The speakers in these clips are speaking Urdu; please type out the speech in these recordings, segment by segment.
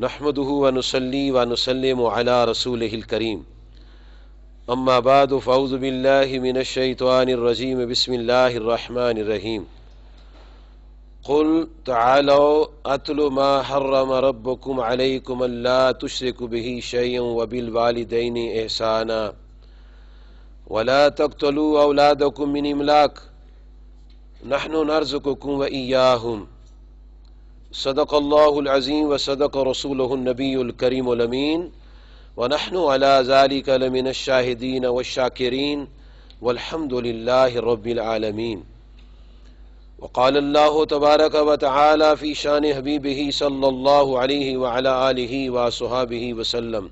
نحمده ونصلي ونسلم على رسوله الكريم اما بعد فاعوذ بالله من الشيطان الرجيم بسم الله الرحمن الرحيم قل تعالوا اتل ما حرم ربكم عليكم الا تشركوا به شيئا وبالوالدين احسانا ولا تقتلوا اولادكم من املاق نحن نرزقكم واياهم صدق اللہ العظیم وصدق رسولہ النبی الکریم الامین ونحن على ذلك لمن الشاہدین والشاکرین والحمد للہ رب العالمین وقال اللہ تبارک وتعالی فی شان حبیبہ صلی اللہ علیہ وعلى آلہ وصحبہ وسلم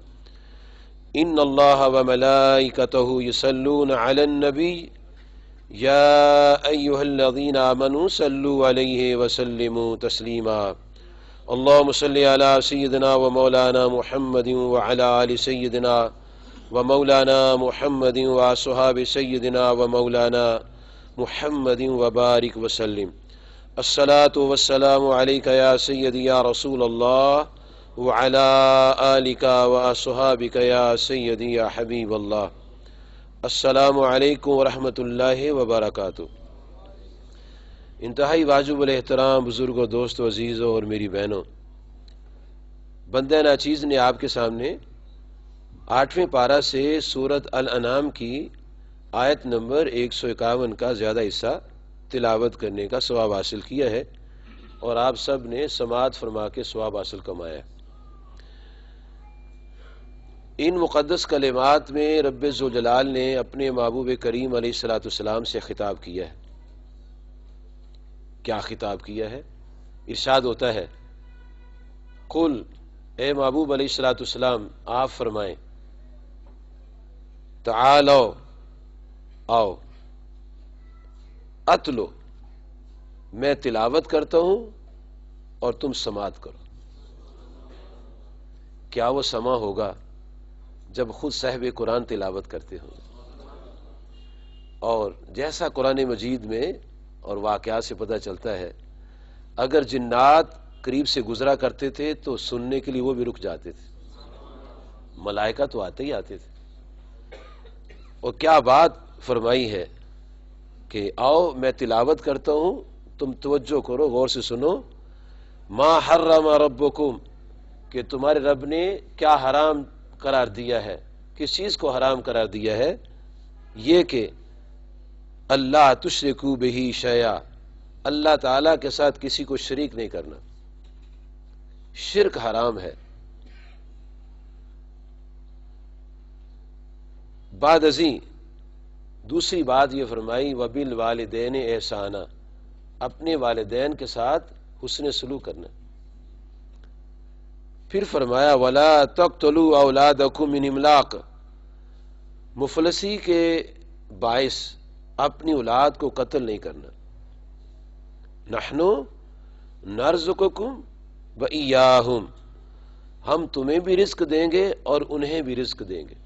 ان اللہ وملائکتہ یصلون علی النبی یا ایہا الذین آمنوا صلوا علیہ وسلموا تسلیما اللہم صلی علی سیدنا و مولانا محمد وعلی آل سیدنا و مولانا محمد وصحاب سیدنا و مولانا محمد وبارک وسلم الصلاة والسلام علیک یا سیدی یا رسول اللہ وعلی آلک واصحابک یا سیدی یا حبیب اللہ السلام علیکم ورحمۃ اللہ وبرکاتہ۔ انتہائی واجب الاحترام بزرگوں، دوستوں، عزیزوں اور میری بہنوں، بندہ ناچیز نے آپ کے سامنے 8ویں پارہ سے سورۃ الانعام کی آیت نمبر 151 کا زیادہ حصہ تلاوت کرنے کا ثواب حاصل کیا ہے اور آپ سب نے سماعت فرما کے ثواب حاصل کمایا ہے۔ ان مقدس کلمات میں رب ذوالجلال نے اپنے محبوب کریم علیہ الصلوۃ والسلام سے خطاب کیا ہے۔ کیا خطاب کیا ہے؟ ارشاد ہوتا ہے، قل، اے محبوب علیہ الصلوۃ والسلام آپ فرمائیں، تعالو، آؤ، اتلو، میں تلاوت کرتا ہوں اور تم سماعت کرو۔ کیا وہ سماع ہوگا جب خود صاحب قرآن تلاوت کرتے ہوں؟ اور جیسا قرآن مجید میں اور واقعات سے پتہ چلتا ہے، اگر جنات قریب سے گزرا کرتے تھے تو سننے کے لیے وہ بھی رک جاتے تھے، ملائکہ تو آتے ہی آتے تھے۔ اور کیا بات فرمائی ہے کہ آؤ میں تلاوت کرتا ہوں، تم توجہ کرو، غور سے سنو، ما حرم ربکم، کہ تمہارے رب نے کیا حرام قرار دیا ہے، کس چیز کو حرام قرار دیا ہے؟ یہ کہ اللہ تشرکو بہ شیئا، اللہ تعالیٰ کے ساتھ کسی کو شریک نہیں کرنا، شرک حرام ہے۔ بعد ازیں دوسری بات یہ فرمائی، وبالوالدین احسانا، اپنے والدین کے ساتھ حسن سلوک کرنا۔ پھر فرمایا ولا تقتلوا اولادکم من املاق، مفلسی کے باعث اپنی اولاد کو قتل نہیں کرنا۔ نحن نرزقکم وایاہم، ہم تمہیں بھی رزق دیں گے اور انہیں بھی رزق دیں گے۔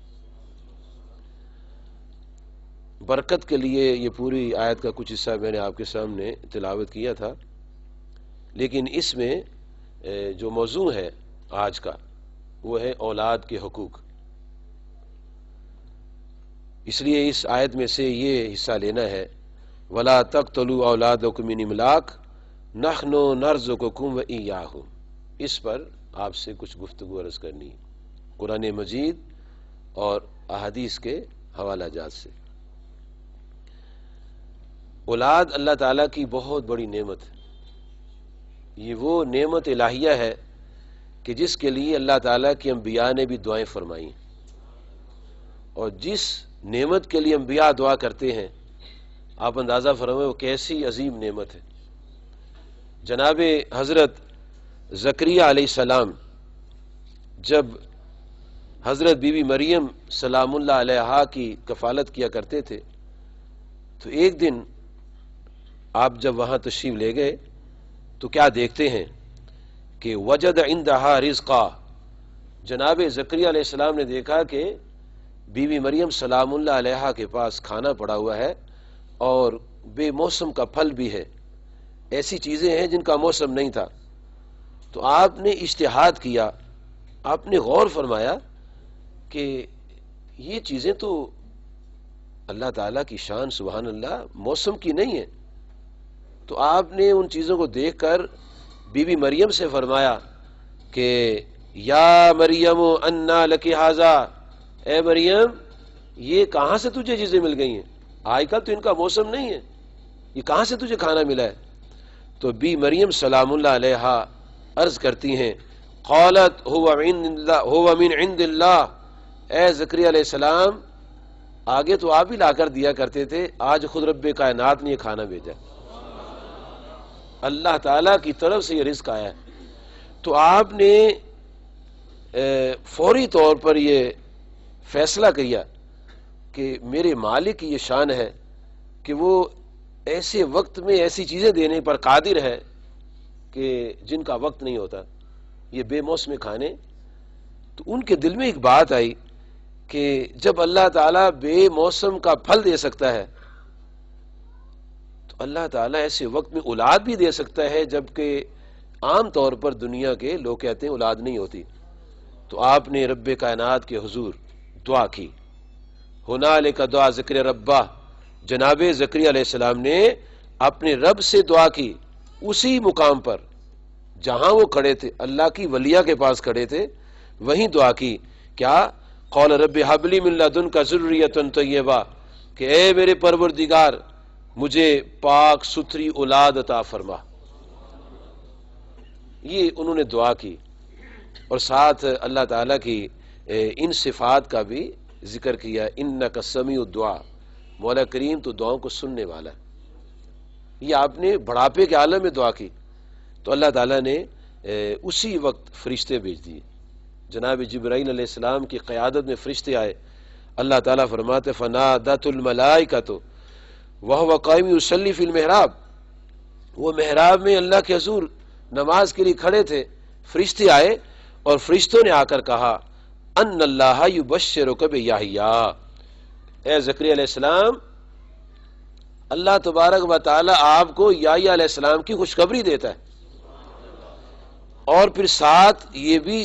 برکت کے لیے یہ پوری آیت کا کچھ حصہ میں نے آپ کے سامنے تلاوت کیا تھا، لیکن اس میں جو موضوع ہے آج کا وہ ہے اولاد کے حقوق۔ اس لیے اس آیت میں سے یہ حصہ لینا ہے، وَلَا تَقْتُلُوا أَوْلَادَكُم مِّنْ إِمْلَاقٍ نَحْنُ نَرْزُقُكُمْ وَإِيَّاهُمْ۔ اس پر آپ سے کچھ گفتگو عرض کرنی ہے قرآن مجید اور احادیث کے حوالہ جات سے۔ اولاد اللہ تعالیٰ کی بہت بڑی نعمت ہے، یہ وہ نعمت الہیہ ہے کہ جس کے لیے اللہ تعالیٰ کے انبیاء نے بھی دعائیں فرمائیں، اور جس نعمت کے لیے انبیاء دعا کرتے ہیں آپ اندازہ فرمائیں وہ کیسی عظیم نعمت ہے۔ جناب حضرت زکریا علیہ السلام جب حضرت بی بی مریم سلام اللہ علیہا کی کفالت کیا کرتے تھے تو ایک دن آپ جب وہاں تشریف لے گئے تو کیا دیکھتے ہیں کہ وجد عندہا رزقا، جناب زکریا علیہ السلام نے دیکھا کہ بی بی مریم سلام اللہ علیہا کے پاس کھانا پڑا ہوا ہے اور بے موسم کا پھل بھی ہے، ایسی چیزیں ہیں جن کا موسم نہیں تھا۔ تو آپ نے اجتہاد کیا آپ نے غور فرمایا کہ یہ چیزیں تو اللہ تعالیٰ کی شان سبحان اللہ موسم کی نہیں ہے. تو آپ نے ان چیزوں کو دیکھ کر بی بی مریم سے فرمایا کہ یا مریم انا لکی ھذا، اے مریم یہ کہاں سے تجھے چیزیں مل گئی ہیں؟ آج کل تو ان کا موسم نہیں ہے، یہ کہاں سے تجھے کھانا ملا ہے؟ تو بی مریم سلام اللہ علیہا عرض کرتی ہیں قالت هو من عند اللہ، اے زکریا علیہ السلام آگے تو آپ ہی لا کر دیا کرتے تھے، آج خود رب کائنات نے یہ کھانا بھیجا، اللہ تعالیٰ کی طرف سے یہ رزق آیا ہے. تو آپ نے فوری طور پر یہ فیصلہ کیا کہ میرے مالک کی یہ شان ہے کہ وہ ایسے وقت میں ایسی چیزیں دینے پر قادر ہے کہ جن کا وقت نہیں ہوتا، یہ بے موسم کھانے. تو ان کے دل میں ایک بات آئی کہ جب اللہ تعالیٰ بے موسم کا پھل دے سکتا ہے تو اللہ تعالیٰ ایسے وقت میں اولاد بھی دے سکتا ہے جبکہ عام طور پر دنیا کے لوگ کہتے ہیں اولاد نہیں ہوتی. تو آپ نے رب کائنات کے حضور دعا کی، ہنالک دعا ذکر ربہ، جناب زکریا علیہ السلام نے اپنے رب سے دعا کی اسی مقام پر جہاں وہ کھڑے تھے، اللہ کی ولیہ کے پاس کھڑے تھے، وہیں دعا کی. کیا؟ قول رب ھب لی من لدنک ذریۃ طیبہ، کہ اے میرے پروردگار مجھے پاک ستھری اولاد عطا فرما. یہ انہوں نے دعا کی اور ساتھ اللہ تعالیٰ کی ان صفات کا بھی ذکر کیا، انک سمیع الدعاء، مولا کریم تو دعاؤں کو سننے والا ہے. یہ آپ نے بڑھاپے کے عالم میں دعا کی تو اللہ تعالیٰ نے اسی وقت فرشتے بھیج دیے. جناب جبرائیل علیہ السلام کی قیادت میں فرشتے آئے. اللہ تعالیٰ فرماتے فنادت الملائکۃ وہو قائم یصلی فی المحراب، وہ محراب میں اللہ کے حضور نماز کے لیے کھڑے تھے، فرشتے آئے اور فرشتوں نے آ کر کہا ان اللہ یبشرک بیحییٰ، اے زکریا علیہ السلام اللہ تبارک و تعالی آپ کو یحییٰ علیہ السلام کی خوشخبری دیتا ہے. اور پھر ساتھ یہ بھی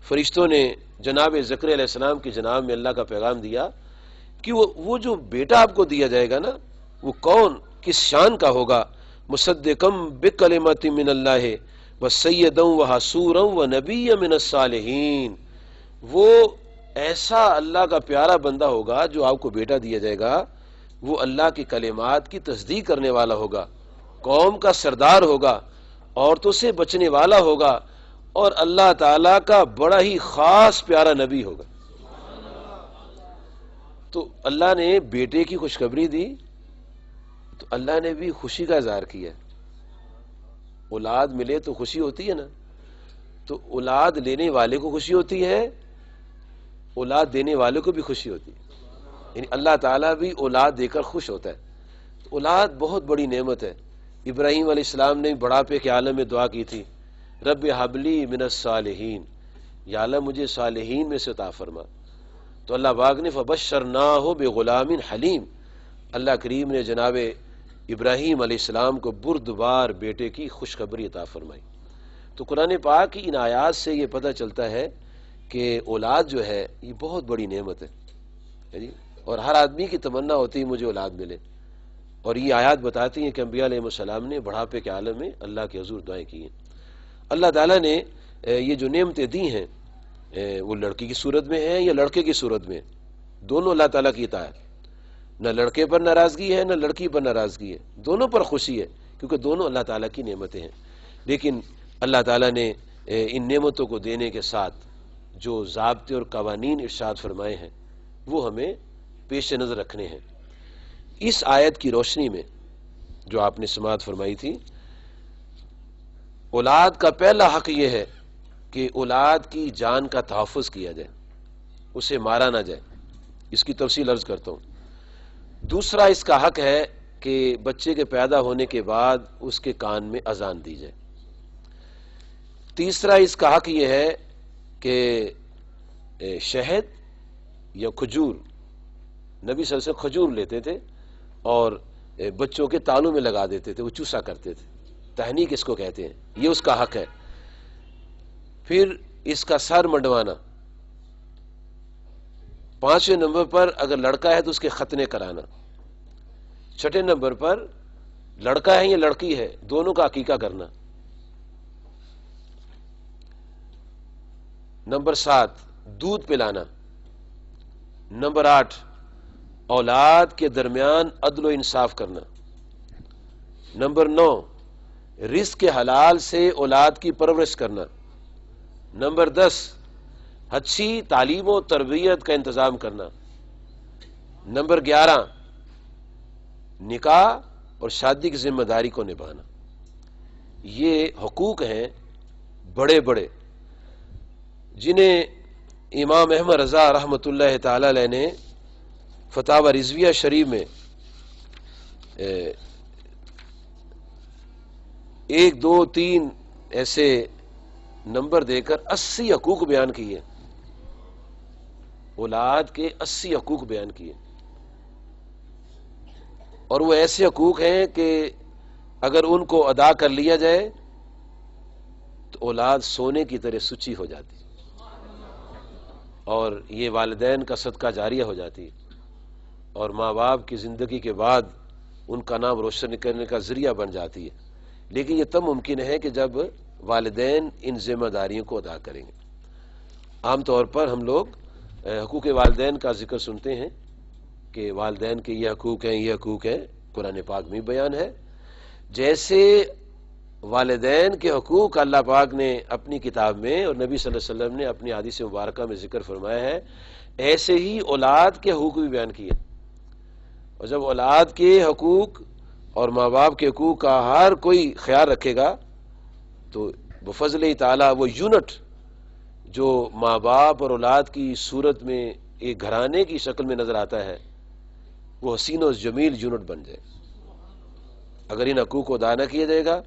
فرشتوں نے جناب زکریا علیہ السلام کی جناب میں اللہ کا پیغام دیا کہ وہ جو بیٹا آپ کو دیا جائے گا نا وہ کون کس شان کا ہوگا، مصدقم بکلمۃ من اللہ وسیدا وحصورا ونبیا من الصالحین، وہ ایسا اللہ کا پیارا بندہ ہوگا جو آپ کو بیٹا دیا جائے گا، وہ اللہ کی کلمات کی تصدیق کرنے والا ہوگا، قوم کا سردار ہوگا، عورتوں سے بچنے والا ہوگا اور اللہ تعالیٰ کا بڑا ہی خاص پیارا نبی ہوگا. تو اللہ نے بیٹے کی خوشخبری دی تو اللہ نے بھی خوشی کا اظہار کیا. اولاد ملے تو خوشی ہوتی ہے نا، تو اولاد لینے والے کو خوشی ہوتی ہے، اولاد دینے والے کو بھی خوشی ہوتی ہے، یعنی اللہ تعالیٰ بھی اولاد دے کر خوش ہوتا ہے. تو اولاد بہت بڑی نعمت ہے. ابراہیم علیہ السلام نے بڑھاپے کے عالم میں دعا کی تھی رب ھب لی من الصالحین، یا اللہ مجھے صالحین میں سے عطا فرما. تو اللہ پاک نے فبشرناہ بغلام حلیم، اللہ کریم نے جناب ابراہیم علیہ السلام کو بردبار بیٹے کی خوشخبری عطا فرمائی. تو قرآن پاک کی ان آیات سے یہ پتہ چلتا ہے کہ اولاد جو ہے یہ بہت بڑی نعمت ہے جی، اور ہر آدمی کی تمنا ہوتی ہے مجھے اولاد ملے. اور یہ آیات بتاتی ہیں کہ انبیاء علیہ السلام نے بڑھاپے کے عالم میں اللہ کے حضور دعائیں کی ہیں. اللہ تعالیٰ نے یہ جو نعمتیں دی ہیں وہ لڑکی کی صورت میں ہیں یا لڑکے کی صورت میں، دونوں اللہ تعالیٰ کی عطا ہے. نہ لڑکے پر ناراضگی ہے نہ لڑکی پر ناراضگی ہے، دونوں پر خوشی ہے کیونکہ دونوں اللہ تعالیٰ کی نعمتیں ہیں. لیکن اللہ تعالیٰ نے ان نعمتوں کو دینے کے ساتھ جو ضابطے اور قوانین ارشاد فرمائے ہیں وہ ہمیں پیش نظر رکھنے ہیں. اس آیت کی روشنی میں جو آپ نے سماعت فرمائی تھی، اولاد کا پہلا حق یہ ہے کہ اولاد کی جان کا تحفظ کیا جائے، اسے مارا نہ جائے. اس کی تفصیل عرض کرتا ہوں. دوسرا اس کا حق ہے کہ بچے کے پیدا ہونے کے بعد اس کے کان میں اذان دی جائے. تیسرا اس کا حق یہ ہے کہ شہد یا کھجور، نبی صلی اللہ علیہ وسلم کھجور لیتے تھے اور بچوں کے تالوں میں لگا دیتے تھے، وہ چوسا کرتے تھے، تہنیک اس کو کہتے ہیں، یہ اس کا حق ہے. پھر اس کا سر منڈوانا، 5ویں نمبر پر اگر لڑکا ہے تو اس کے ختنے کرانا، 6 نمبر پر لڑکا ہے یا لڑکی ہے دونوں کا عقیقہ کرنا، نمبر 7 دودھ پلانا، نمبر 8 اولاد کے درمیان عدل و انصاف کرنا، نمبر 9 رزق کے حلال سے اولاد کی پرورش کرنا، نمبر 10 اچھی تعلیم و تربیت کا انتظام کرنا، نمبر 11 نکاح اور شادی کی ذمہ داری کو نبھانا۔ یہ حقوق ہیں بڑے بڑے جنہیں امام احمد رضا رحمۃ اللہ تعالی علیہ نے فتاوی رضویہ شریف میں 1 2 3 ایسے نمبر دے کر 80 حقوق بیان کیے، اولاد کے 80 حقوق بیان کیے، اور وہ ایسے حقوق ہیں کہ اگر ان کو ادا کر لیا جائے تو اولاد سونے کی طرح سچی ہو جاتی اور یہ والدین کا صدقہ جاریہ ہو جاتی ہے، اور ماں باپ کی زندگی کے بعد ان کا نام روشن کرنے کا ذریعہ بن جاتی ہے۔ لیکن یہ تب ممکن ہے کہ جب والدین ان ذمہ داریوں کو ادا کریں گے۔ عام طور پر ہم لوگ حقوق والدین کا ذکر سنتے ہیں کہ والدین کے یہ حقوق ہیں، یہ حقوق ہیں، قرآن پاک میں بیان ہے۔ جیسے والدین کے حقوق اللہ پاک نے اپنی کتاب میں اور نبی صلی اللہ علیہ وسلم نے اپنی حدیث مبارکہ میں ذکر فرمایا ہے، ایسے ہی اولاد کے حقوق بھی بیان کیے، اور جب اولاد کے حقوق اور ماں باپ کے حقوق کا ہر کوئی خیال رکھے گا تو بفضل تعالیٰ وہ یونٹ جو ماں باپ اور اولاد کی صورت میں ایک گھرانے کی شکل میں نظر آتا ہے وہ حسین و جمیل یونٹ بن جائے۔ اگر ان حقوق کو ادا نہ کیا جائے گا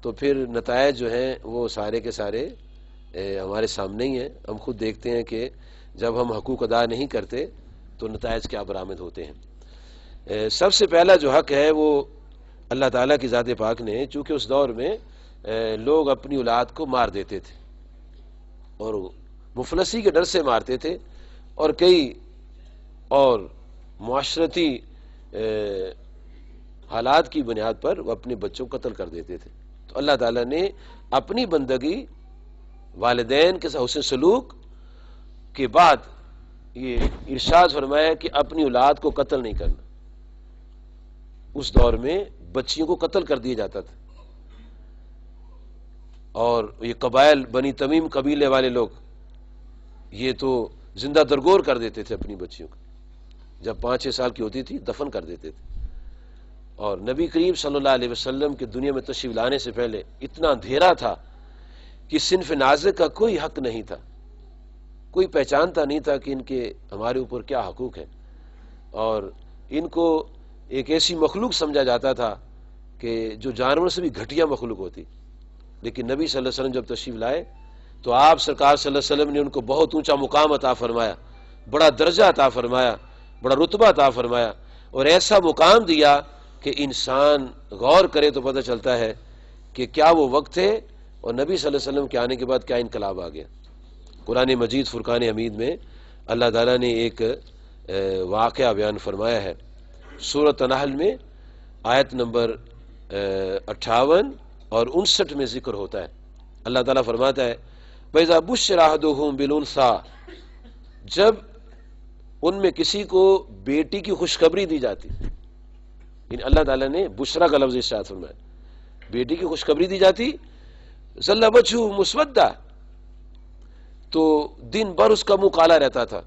تو پھر نتائج جو ہیں وہ سارے کے سارے ہمارے سامنے ہی ہیں۔ ہم خود دیکھتے ہیں کہ جب ہم حقوق ادا نہیں کرتے تو نتائج کیا برآمد ہوتے ہیں۔ سب سے پہلا جو حق ہے وہ اللہ تعالیٰ کی ذات پاک نے، چونکہ اس دور میں لوگ اپنی اولاد کو مار دیتے تھے اور مفلسی کے ڈر سے مارتے تھے، اور کئی اور معاشرتی حالات کی بنیاد پر وہ اپنے بچوں کو قتل کر دیتے تھے۔ تو اللہ تعالیٰ نے اپنی بندگی والدین کے ساتھ حسن سلوک کے بعد یہ ارشاد فرمایا کہ اپنی اولاد کو قتل نہیں کرنا۔ اس دور میں بچیوں کو قتل کر دیا جاتا تھا، اور یہ قبائل بنی تمیم قبیلے والے لوگ یہ تو زندہ درگور کر دیتے تھے اپنی بچیوں کو، جب 5-6 سال کی ہوتی تھی دفن کر دیتے تھے۔ اور نبی کریم صلی اللہ علیہ وسلم کے دنیا میں تشریف لانے سے پہلے اتنا اندھیرا تھا کہ صنف نازک کا کوئی حق نہیں تھا، کوئی پہچانتا نہیں تھا کہ ان کے ہمارے اوپر کیا حقوق ہیں، اور ان کو ایک ایسی مخلوق سمجھا جاتا تھا کہ جو جانور سے بھی گھٹیا مخلوق ہوتی۔ لیکن نبی صلی اللہ علیہ وسلم جب تشریف لائے تو آپ سرکار صلی اللہ علیہ وسلم نے ان کو بہت اونچا مقام عطا فرمایا، بڑا درجہ عطا فرمایا، بڑا رتبہ عطا فرمایا، اور ایسا مقام دیا کہ انسان غور کرے تو پتہ چلتا ہے کہ کیا وہ وقت ہے، اور نبی صلی اللہ علیہ وسلم کے آنے کے بعد کیا انقلاب آ گیا۔ قرآن مجید فرقان حمید میں اللہ تعالیٰ نے ایک واقعہ بیان فرمایا ہے، سورۃ نحل میں آیت نمبر 58 اور 59 میں ذکر ہوتا ہے۔ اللہ تعالیٰ فرماتا ہے وَإِذَا بُشِّرَ أَحَدُهُم بِالْأُنثىٰ، جب ان میں کسی کو بیٹی کی خوشخبری دی جاتی، یعنی اللہ تعالیٰ نے بشرا کا لفظ ارشاد فرمایا، بیٹی کی خوشخبری دی جاتی، ظل وجهه مسودہ، تو دن بھر اس کا منہ کالا رہتا تھا،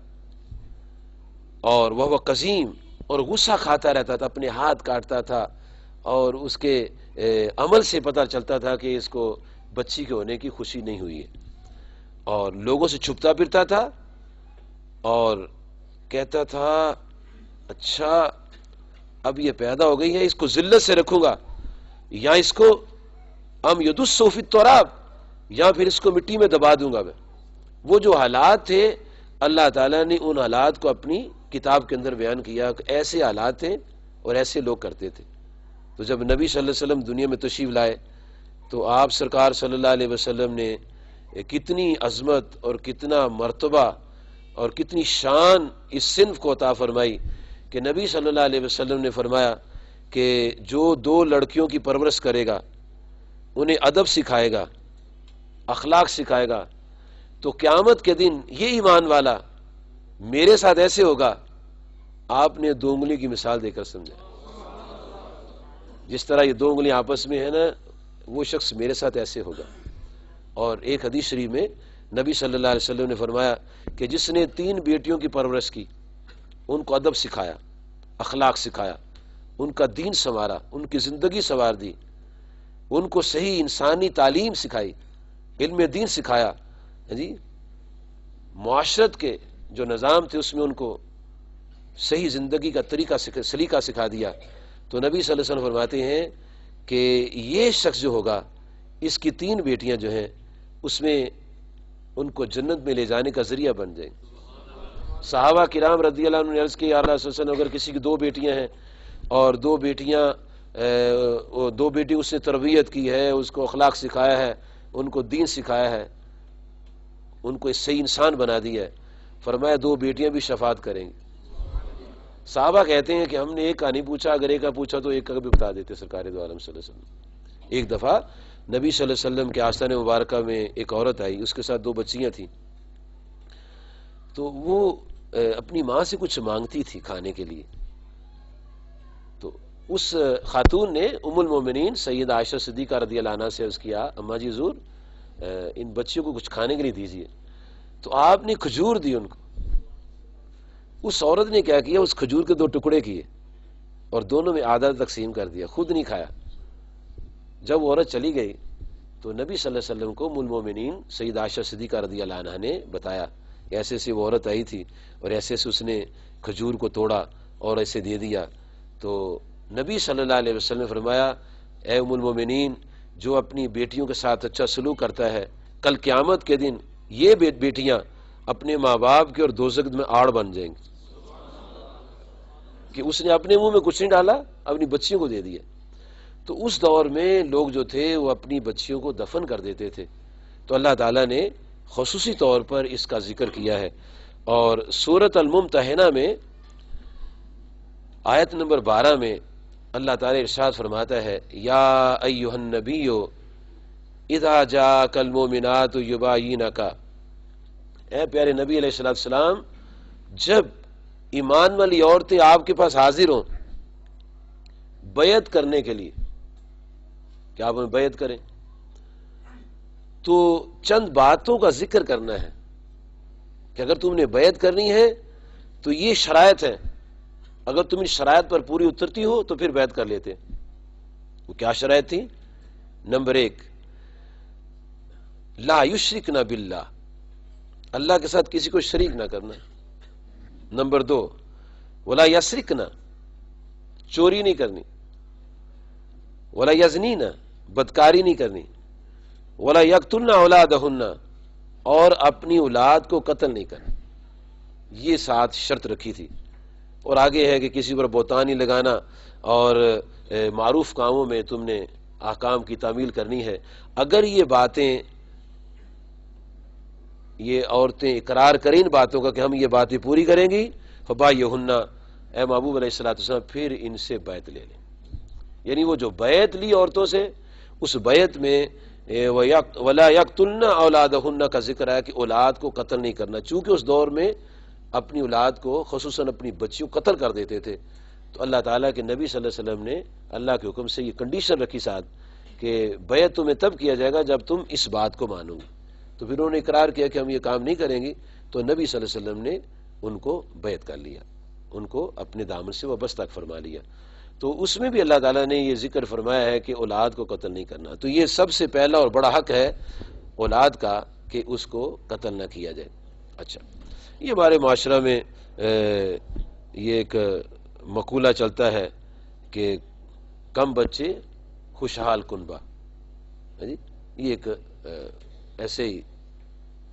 اور وہ قزیم، اور غصہ کھاتا رہتا تھا، اپنے ہاتھ کاٹتا تھا، اور اس کے عمل سے پتہ چلتا تھا کہ اس کو بچی کے ہونے کی خوشی نہیں ہوئی ہے، اور لوگوں سے چھپتا پھرتا تھا اور کہتا تھا اچھا اب یہ پیدا ہو گئی ہے، اس کو ذلت سے رکھوں گا، یا اس کو یدسو فی التراب، یا پھر اس کو مٹی میں دبا دوں گا میں۔ وہ جو حالات تھے اللہ تعالیٰ نے ان حالات کو اپنی کتاب کے اندر بیان کیا کہ ایسے حالات تھے اور ایسے لوگ کرتے تھے۔ تو جب نبی صلی اللہ علیہ وسلم دنیا میں تشریف لائے تو آپ سرکار صلی اللہ علیہ وسلم نے کتنی عظمت اور کتنا مرتبہ اور کتنی شان اس صنف کو عطا فرمائی کہ نبی صلی اللہ علیہ وسلم نے فرمایا کہ جو دو لڑکیوں کی پرورش کرے گا، انہیں ادب سکھائے گا، اخلاق سکھائے گا، تو قیامت کے دن یہ ایمان والا میرے ساتھ ایسے ہوگا، آپ نے دو انگلی کی مثال دے کر سمجھا، جس طرح یہ دو انگلیاں آپس میں ہے نا، وہ شخص میرے ساتھ ایسے ہوگا۔ اور ایک حدیث شریف میں نبی صلی اللہ علیہ وسلم نے فرمایا کہ جس نے 3 بیٹیوں کی پرورش کی، ان کو ادب سکھایا، اخلاق سکھایا، ان کا دین سنوارا، ان کی زندگی سنوار دی، ان کو صحیح انسانی تعلیم سکھائی، علم دین سکھایا، جی معاشرت کے جو نظام تھے اس میں ان کو صحیح زندگی کا سلیقہ سکھا دیا، تو نبی صلی اللہ علیہ وسلم فرماتے ہیں کہ یہ شخص جو ہوگا، اس کی 3 بیٹیاں جو ہیں اس میں ان کو جنت میں لے جانے کا ذریعہ بن جائیں۔ صحابہ کرام رضی اللہ عنہ نے عرض کی، یا اللہ صلی اللہ علیہ وسلم، اگر کسی کی 2 بیٹیاں ہیں اور 2 بیٹی اس نے تربیت کی ہے، اس کو اخلاق سکھایا ہے، ان کو دین سکھایا ہے، ان کو صحیح انسان بنا دیا ہے، فرمایا 2 بیٹیاں بھی شفاعت کریں گی۔ صحابہ کہتے ہیں کہ ہم نے ایک کا نہیں پوچھا، اگر ایک کا پوچھا تو ایک کا بھی بتا دیتے سرکار دو عالم صلی اللہ علیہ وسلم۔ ایک دفعہ نبی صلی اللہ علیہ وسلم کے آستان مبارکہ میں ایک عورت آئی، اس کے ساتھ 2 بچیاں تھیں، تو وہ اپنی ماں سے کچھ مانگتی تھی کھانے کے لیے، تو اس خاتون نے ام المومنین سیدہ عائشہ صدیقہ رضی اللہ عنہا سے عرض کیا، اماں جی حضور ان بچیوں کو کچھ کھانے کے لیے دیجیے، تو آپ نے کھجور دی ان کو۔ اس عورت نے کیا کیا، اس کھجور کے 2 ٹکڑے کیے اور دونوں میں آدھا تقسیم کر دیا، خود نہیں کھایا۔ جب وہ عورت چلی گئی تو نبی صلی اللہ علیہ وسلم کو ام المومنین سیدہ عائشہ صدیقہ رضی اللہ عنہا نے بتایا، ایسے سے وہ عورت آئی تھی اور ایسے سے اس نے کھجور کو توڑا اور ایسے دے دیا۔ تو نبی صلی اللہ علیہ وسلم نے فرمایا، اے ام المومنین، جو اپنی بیٹیوں کے ساتھ اچھا سلوک کرتا ہے، کل قیامت کے دن یہ بیٹیاں اپنے ماں باپ کے اور دوزخ میں آڑ بن جائیں گی، کہ اس نے اپنے منہ میں کچھ نہیں ڈالا، اپنی بچیوں کو دے دیا۔ تو اس دور میں لوگ جو تھے وہ اپنی بچیوں کو دفن کر دیتے تھے، تو اللہ تعالیٰ نے خصوصی طور پر اس کا ذکر کیا ہے، اور سورۃ الممتحنہ میں آیت نمبر 12 میں اللہ تعالیٰ ارشاد فرماتا ہے، یا ایھا النبی اذا جاءک المؤمنات یباینک، اے پیارے نبی علیہ السلام، جب ایمان والی عورتیں آپ کے پاس حاضر ہوں بیعت کرنے کے لیے کہ آپ انہیں بیعت کریں، تو چند باتوں کا ذکر کرنا ہے کہ اگر تم نے بیعت کرنی ہے تو یہ شرائط ہے، اگر تم ان شرائط پر پوری اترتی ہو تو پھر بیعت کر لیتے۔ وہ کیا شرائط تھی؟ نمبر 1، لا یشرکن باللہ، اللہ کے ساتھ کسی کو شریک نہ کرنا۔ نمبر 2، ولا یسرکن، چوری نہیں کرنی، ولا یزنین، بدکاری نہیں کرنی، ولا یقتلن اولادہن، اور اپنی اولاد کو قتل نہیں کرنا۔ یہ 7 شرط رکھی تھی، اور آگے ہے کہ کسی پر بہتان نہیں لگانا، اور معروف کاموں میں تم نے احکام کی تعمیل کرنی ہے۔ اگر یہ باتیں، یہ عورتیں اقرار کریں ان باتوں کا کہ ہم یہ باتیں پوری کریں گی، فبایعہن، اے محبوب علیہ السلام پھر ان سے بیعت لے لیں۔ یعنی وہ جو بیعت لی عورتوں سے، اس بیعت میں ولا یقتلن اولادہن کا ذکر ہے کہ اولاد کو قتل نہیں کرنا، چونکہ اس دور میں اپنی اولاد کو، خصوصاً اپنی بچیوں کو قتل کر دیتے تھے، تو اللہ تعالیٰ کے نبی صلی اللہ علیہ وسلم نے اللہ کے حکم سے یہ کنڈیشن رکھی ساتھ کہ بیعت تمہیں تب کیا جائے گا جب تم اس بات کو مانو گے۔ تو پھر انہوں نے اقرار کیا کہ ہم یہ کام نہیں کریں گے، تو نبی صلی اللہ علیہ وسلم نے ان کو بیعت کر لیا، ان کو اپنے دامن سے وابستہ فرما لیا۔ تو اس میں بھی اللہ تعالیٰ نے یہ ذکر فرمایا ہے کہ اولاد کو قتل نہیں کرنا۔ تو یہ سب سے پہلا اور بڑا حق ہے اولاد کا کہ اس کو قتل نہ کیا جائے۔ اچھا، یہ ہمارے معاشرہ میں یہ ایک مقولہ چلتا ہے کہ کم بچے خوشحال کنبہ، یہ ایک ایسے ہی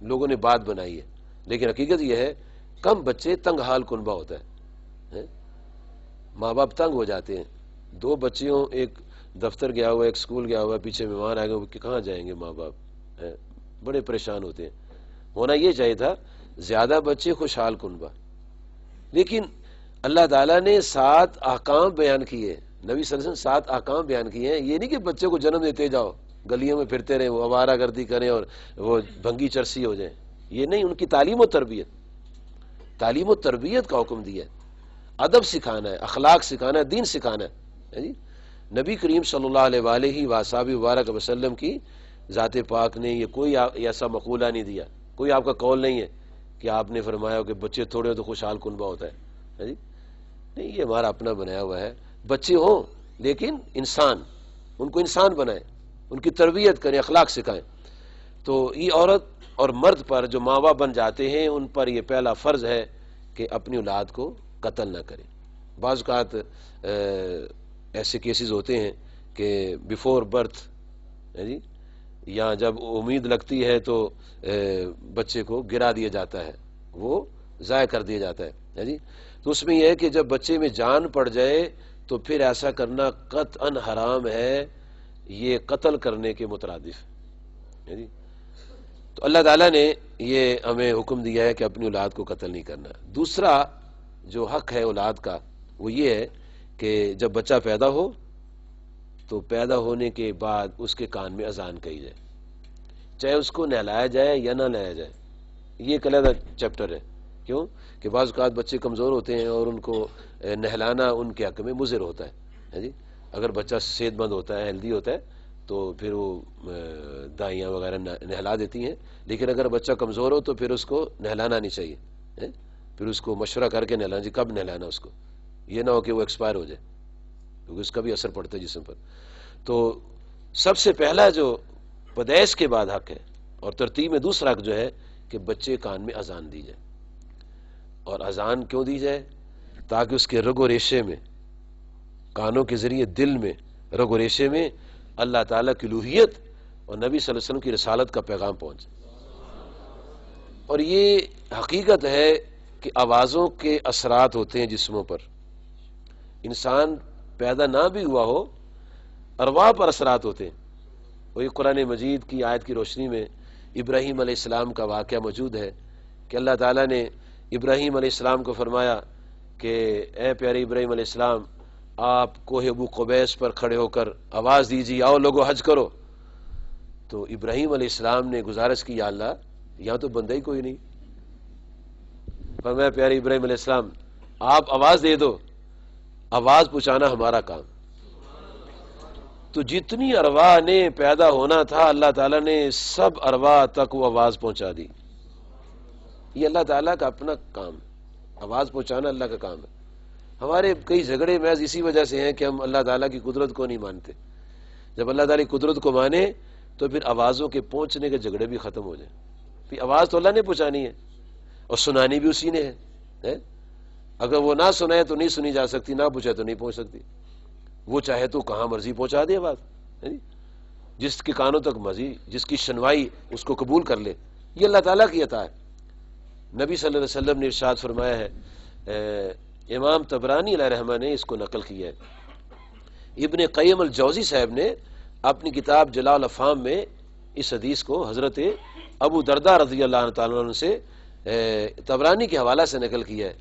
لوگوں نے بات بنائی ہے، لیکن حقیقت یہ ہے کم بچے تنگ حال کنبہ ہوتا ہے، ماں باپ تنگ ہو جاتے ہیں۔ 2 بچے ہوں، ایک دفتر گیا ہوا، ایک اسکول گیا ہوا، پیچھے مہمان آئے گا، کہ کہاں جائیں گے ماں باپ، بڑے پریشان ہوتے ہیں. ہونا یہ چاہیے تھا زیادہ بچے خوشحال کنبہ. لیکن اللہ تعالیٰ نے 7 احکام بیان کیے، نبی صلی اللہ علیہ وسلم 7 احکام بیان کیے ہیں. یہ نہیں کہ بچے کو جنم دیتے جاؤ، گلیوں میں پھرتے رہیں، وہ آوارہ گردی کریں اور وہ بھنگی چرسی ہو جائیں. یہ نہیں، ان کی تعلیم و تربیت کا حکم دیا ہے. ادب سکھانا ہے، اخلاق سکھانا ہے، دین سکھانا ہے جی. نبی کریم صلی اللہ علیہ وآلہ وصحبہ وبارک وسلم کی ذات پاک نے یہ کوئی ایسا مقولہ نہیں دیا، کوئی آپ کا قول نہیں ہے کہ آپ نے فرمایا کہ بچے تھوڑے ہو تو خوشحال کنبہ ہوتا ہے جی. نہیں، یہ ہمارا اپنا بنایا ہوا ہے. بچے ہوں لیکن انسان، ان کو انسان بنائیں، ان کی تربیت کریں، اخلاق سکھائیں. تو یہ عورت اور مرد پر جو ماں باپ بن جاتے ہیں ان پر یہ پہلا فرض ہے کہ اپنی اولاد کو قتل نہ کریں. بعض اوقات ایسے کیسز ہوتے ہیں کہ بیفور برتھ جی، یا جب امید لگتی ہے تو بچے کو گرا دیا جاتا ہے، وہ ضائع کر دیا جاتا ہے جی. تو اس میں یہ ہے کہ جب بچے میں جان پڑ جائے تو پھر ایسا کرنا قطعاً حرام ہے، یہ قتل کرنے کے مترادف ہے جی. تو اللہ تعالیٰ نے یہ ہمیں حکم دیا ہے کہ اپنی اولاد کو قتل نہیں کرنا. دوسرا جو حق ہے اولاد کا وہ یہ ہے کہ جب بچہ پیدا ہو تو پیدا ہونے کے بعد اس کے کان میں اذان کہی جائے، چاہے اس کو نہلایا جائے یا نہ نہلایا جائے. یہ ایک علیحدہ چیپٹر ہے. کیوں کہ بعض اوقات بچے کمزور ہوتے ہیں اور ان کو نہلانا ان کے حق میں مضر ہوتا ہے جی. اگر بچہ صحت مند ہوتا ہے، ہیلدی ہوتا ہے تو پھر وہ دائیاں وغیرہ نہلا دیتی ہیں. لیکن اگر بچہ کمزور ہو تو پھر اس کو نہلانا نہیں چاہیے، پھر اس کو مشورہ کر کے نہلانا جی کب نہلانا اس کو، یہ نہ ہو کہ وہ ایکسپائر ہو جائے کیونکہ اس کا بھی اثر پڑتا ہے جسم پر. تو سب سے پہلا جو پیدائش کے بعد حق ہے اور ترتیب میں دوسرا حق جو ہے کہ بچے کان میں اذان دی جائے. اور اذان کیوں دی جائے؟ تاکہ اس کے رگ و ریشے میں، کانوں کے ذریعے دل میں، رگ و ریشے میں اللہ تعالیٰ کی الوہیت اور نبی صلی اللہ علیہ وسلم کی رسالت کا پیغام پہنچے. اور یہ حقیقت ہے کہ آوازوں کے اثرات ہوتے ہیں جسموں پر. انسان پیدا نہ بھی ہوا ہو، ارواح پر اثرات ہوتے ہیں. وہی قرآن مجید کی آیت کی روشنی میں ابراہیم علیہ السلام کا واقعہ موجود ہے کہ اللہ تعالیٰ نے ابراہیم علیہ السلام کو فرمایا کہ اے پیارے ابراہیم علیہ السلام، آپ کوہ ابو قبیس پر کھڑے ہو کر آواز دیجیے، آؤ لوگو حج کرو. تو ابراہیم علیہ السلام نے گزارش کی، یا اللہ یہاں تو بندہ ہی کوئی نہیں. فرمایا پیارے ابراہیم علیہ السلام آپ آواز دے دو، آواز پہنچانا ہمارا کام. تو جتنی ارواح نے پیدا ہونا تھا اللہ تعالیٰ نے سب ارواح تک وہ آواز پہنچا دی. یہ اللہ تعالیٰ کا اپنا کام ہے، آواز پہنچانا اللہ کا کام ہے. ہمارے کئی جھگڑے محض اسی وجہ سے ہیں کہ ہم اللہ تعالیٰ کی قدرت کو نہیں مانتے. جب اللہ تعالیٰ کی قدرت کو مانے تو پھر آوازوں کے پہنچنے کے جھگڑے بھی ختم ہو جائیں. پھر آواز تو اللہ نے پہنچانی ہے اور سنانی بھی اسی نے ہے. اگر وہ نہ سنائے تو نہیں سنی جا سکتی، نہ پوچھے تو نہیں پہنچ سکتی. وہ چاہے تو کہاں مرضی پہنچا دے آواز، جس کے کانوں تک مرضی، جس کی شنوائی اس کو قبول کر لے. یہ اللہ تعالیٰ کی عطا ہے. نبی صلی اللہ علیہ وسلم نے ارشاد فرمایا ہے، امام طبرانی علیہ رحمہ نے اس کو نقل کیا ہے. ابن قیم الجوزی صاحب نے اپنی کتاب جلال الافہام میں اس حدیث کو حضرت ابو درداء رضی اللہ تعالیٰ عنہ سے طبرانی کے حوالہ سے نقل کیا ہے.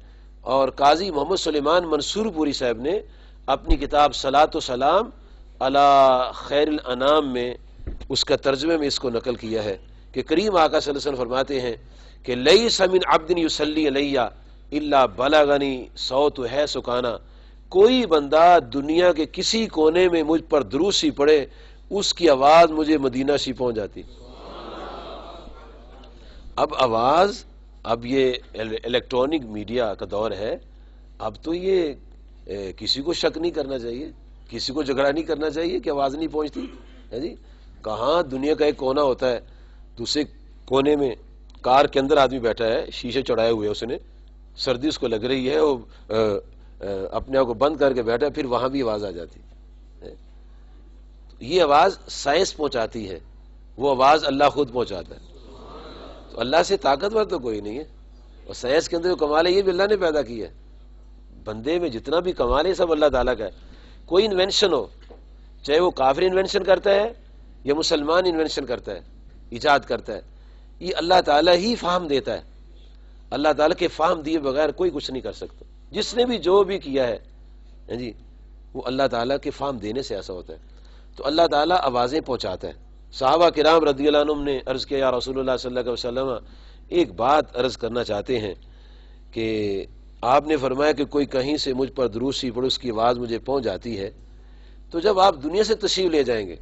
اور قاضی محمد سلیمان منصور پوری صاحب نے اپنی کتاب صلاۃ و سلام علی خیر الانام میں اس کا ترجمے میں اس کو نقل کیا ہے کہ کریم آقا صلی اللہ علیہ وسلم فرماتے ہیں کہ لیس من عبد یصلی علیہ الا بلغنی صوت ہے سکانا. کوئی بندہ دنیا کے کسی کونے میں مجھ پر درود سی پڑھے، اس کی آواز مجھے مدینہ سی پہنچ جاتی. اب آواز، اب یہ الیکٹرانک میڈیا کا دور ہے، اب تو یہ کسی کو شک نہیں کرنا چاہیے، کسی کو جھگڑا نہیں کرنا چاہیے کہ آواز نہیں پہنچتی ہے جی. کہاں دنیا کا ایک کونا ہوتا ہے، دوسرے کونے میں کار کے اندر آدمی بیٹھا ہے، شیشے چڑھائے ہوئے اس نے، سردی اس کو لگ رہی ہے، وہ اپنے آپ کو بند کر کے بیٹھا ہے، پھر وہاں بھی آواز آ جاتی ہے. یہ آواز سائنس پہنچاتی ہے، وہ آواز اللہ خود پہنچاتا ہے. تو اللہ سے طاقتور تو کوئی نہیں ہے. اور سائنس کے اندر جو کمال ہے یہ بھی اللہ نے پیدا کیا ہے. بندے میں جتنا بھی کمال ہے سب اللہ تعالیٰ کا ہے. کوئی انوینشن ہو، چاہے وہ کافر انوینشن کرتا ہے یا مسلمان انوینشن کرتا ہے، ایجاد کرتا ہے، یہ اللہ تعالیٰ ہی فہم دیتا ہے. اللہ تعالیٰ کے فہم دیے بغیر کوئی کچھ نہیں کر سکتا. جس نے بھی جو بھی کیا ہے جی وہ اللہ تعالیٰ کے فہم دینے سے ایسا ہوتا ہے. تو اللہ تعالیٰ آوازیں پہنچاتا ہے. صحابہ کرام رضی اللہ عنہم نے عرض کیا یا رسول اللہ صلی اللہ علیہ وسلم ایک بات عرض کرنا چاہتے ہیں کہ آپ نے فرمایا کہ کوئی کہیں سے مجھ پر درود شریف پڑھے اس کی آواز مجھے پہنچ جاتی ہے، تو جب آپ دنیا سے تشریف لے جائیں گے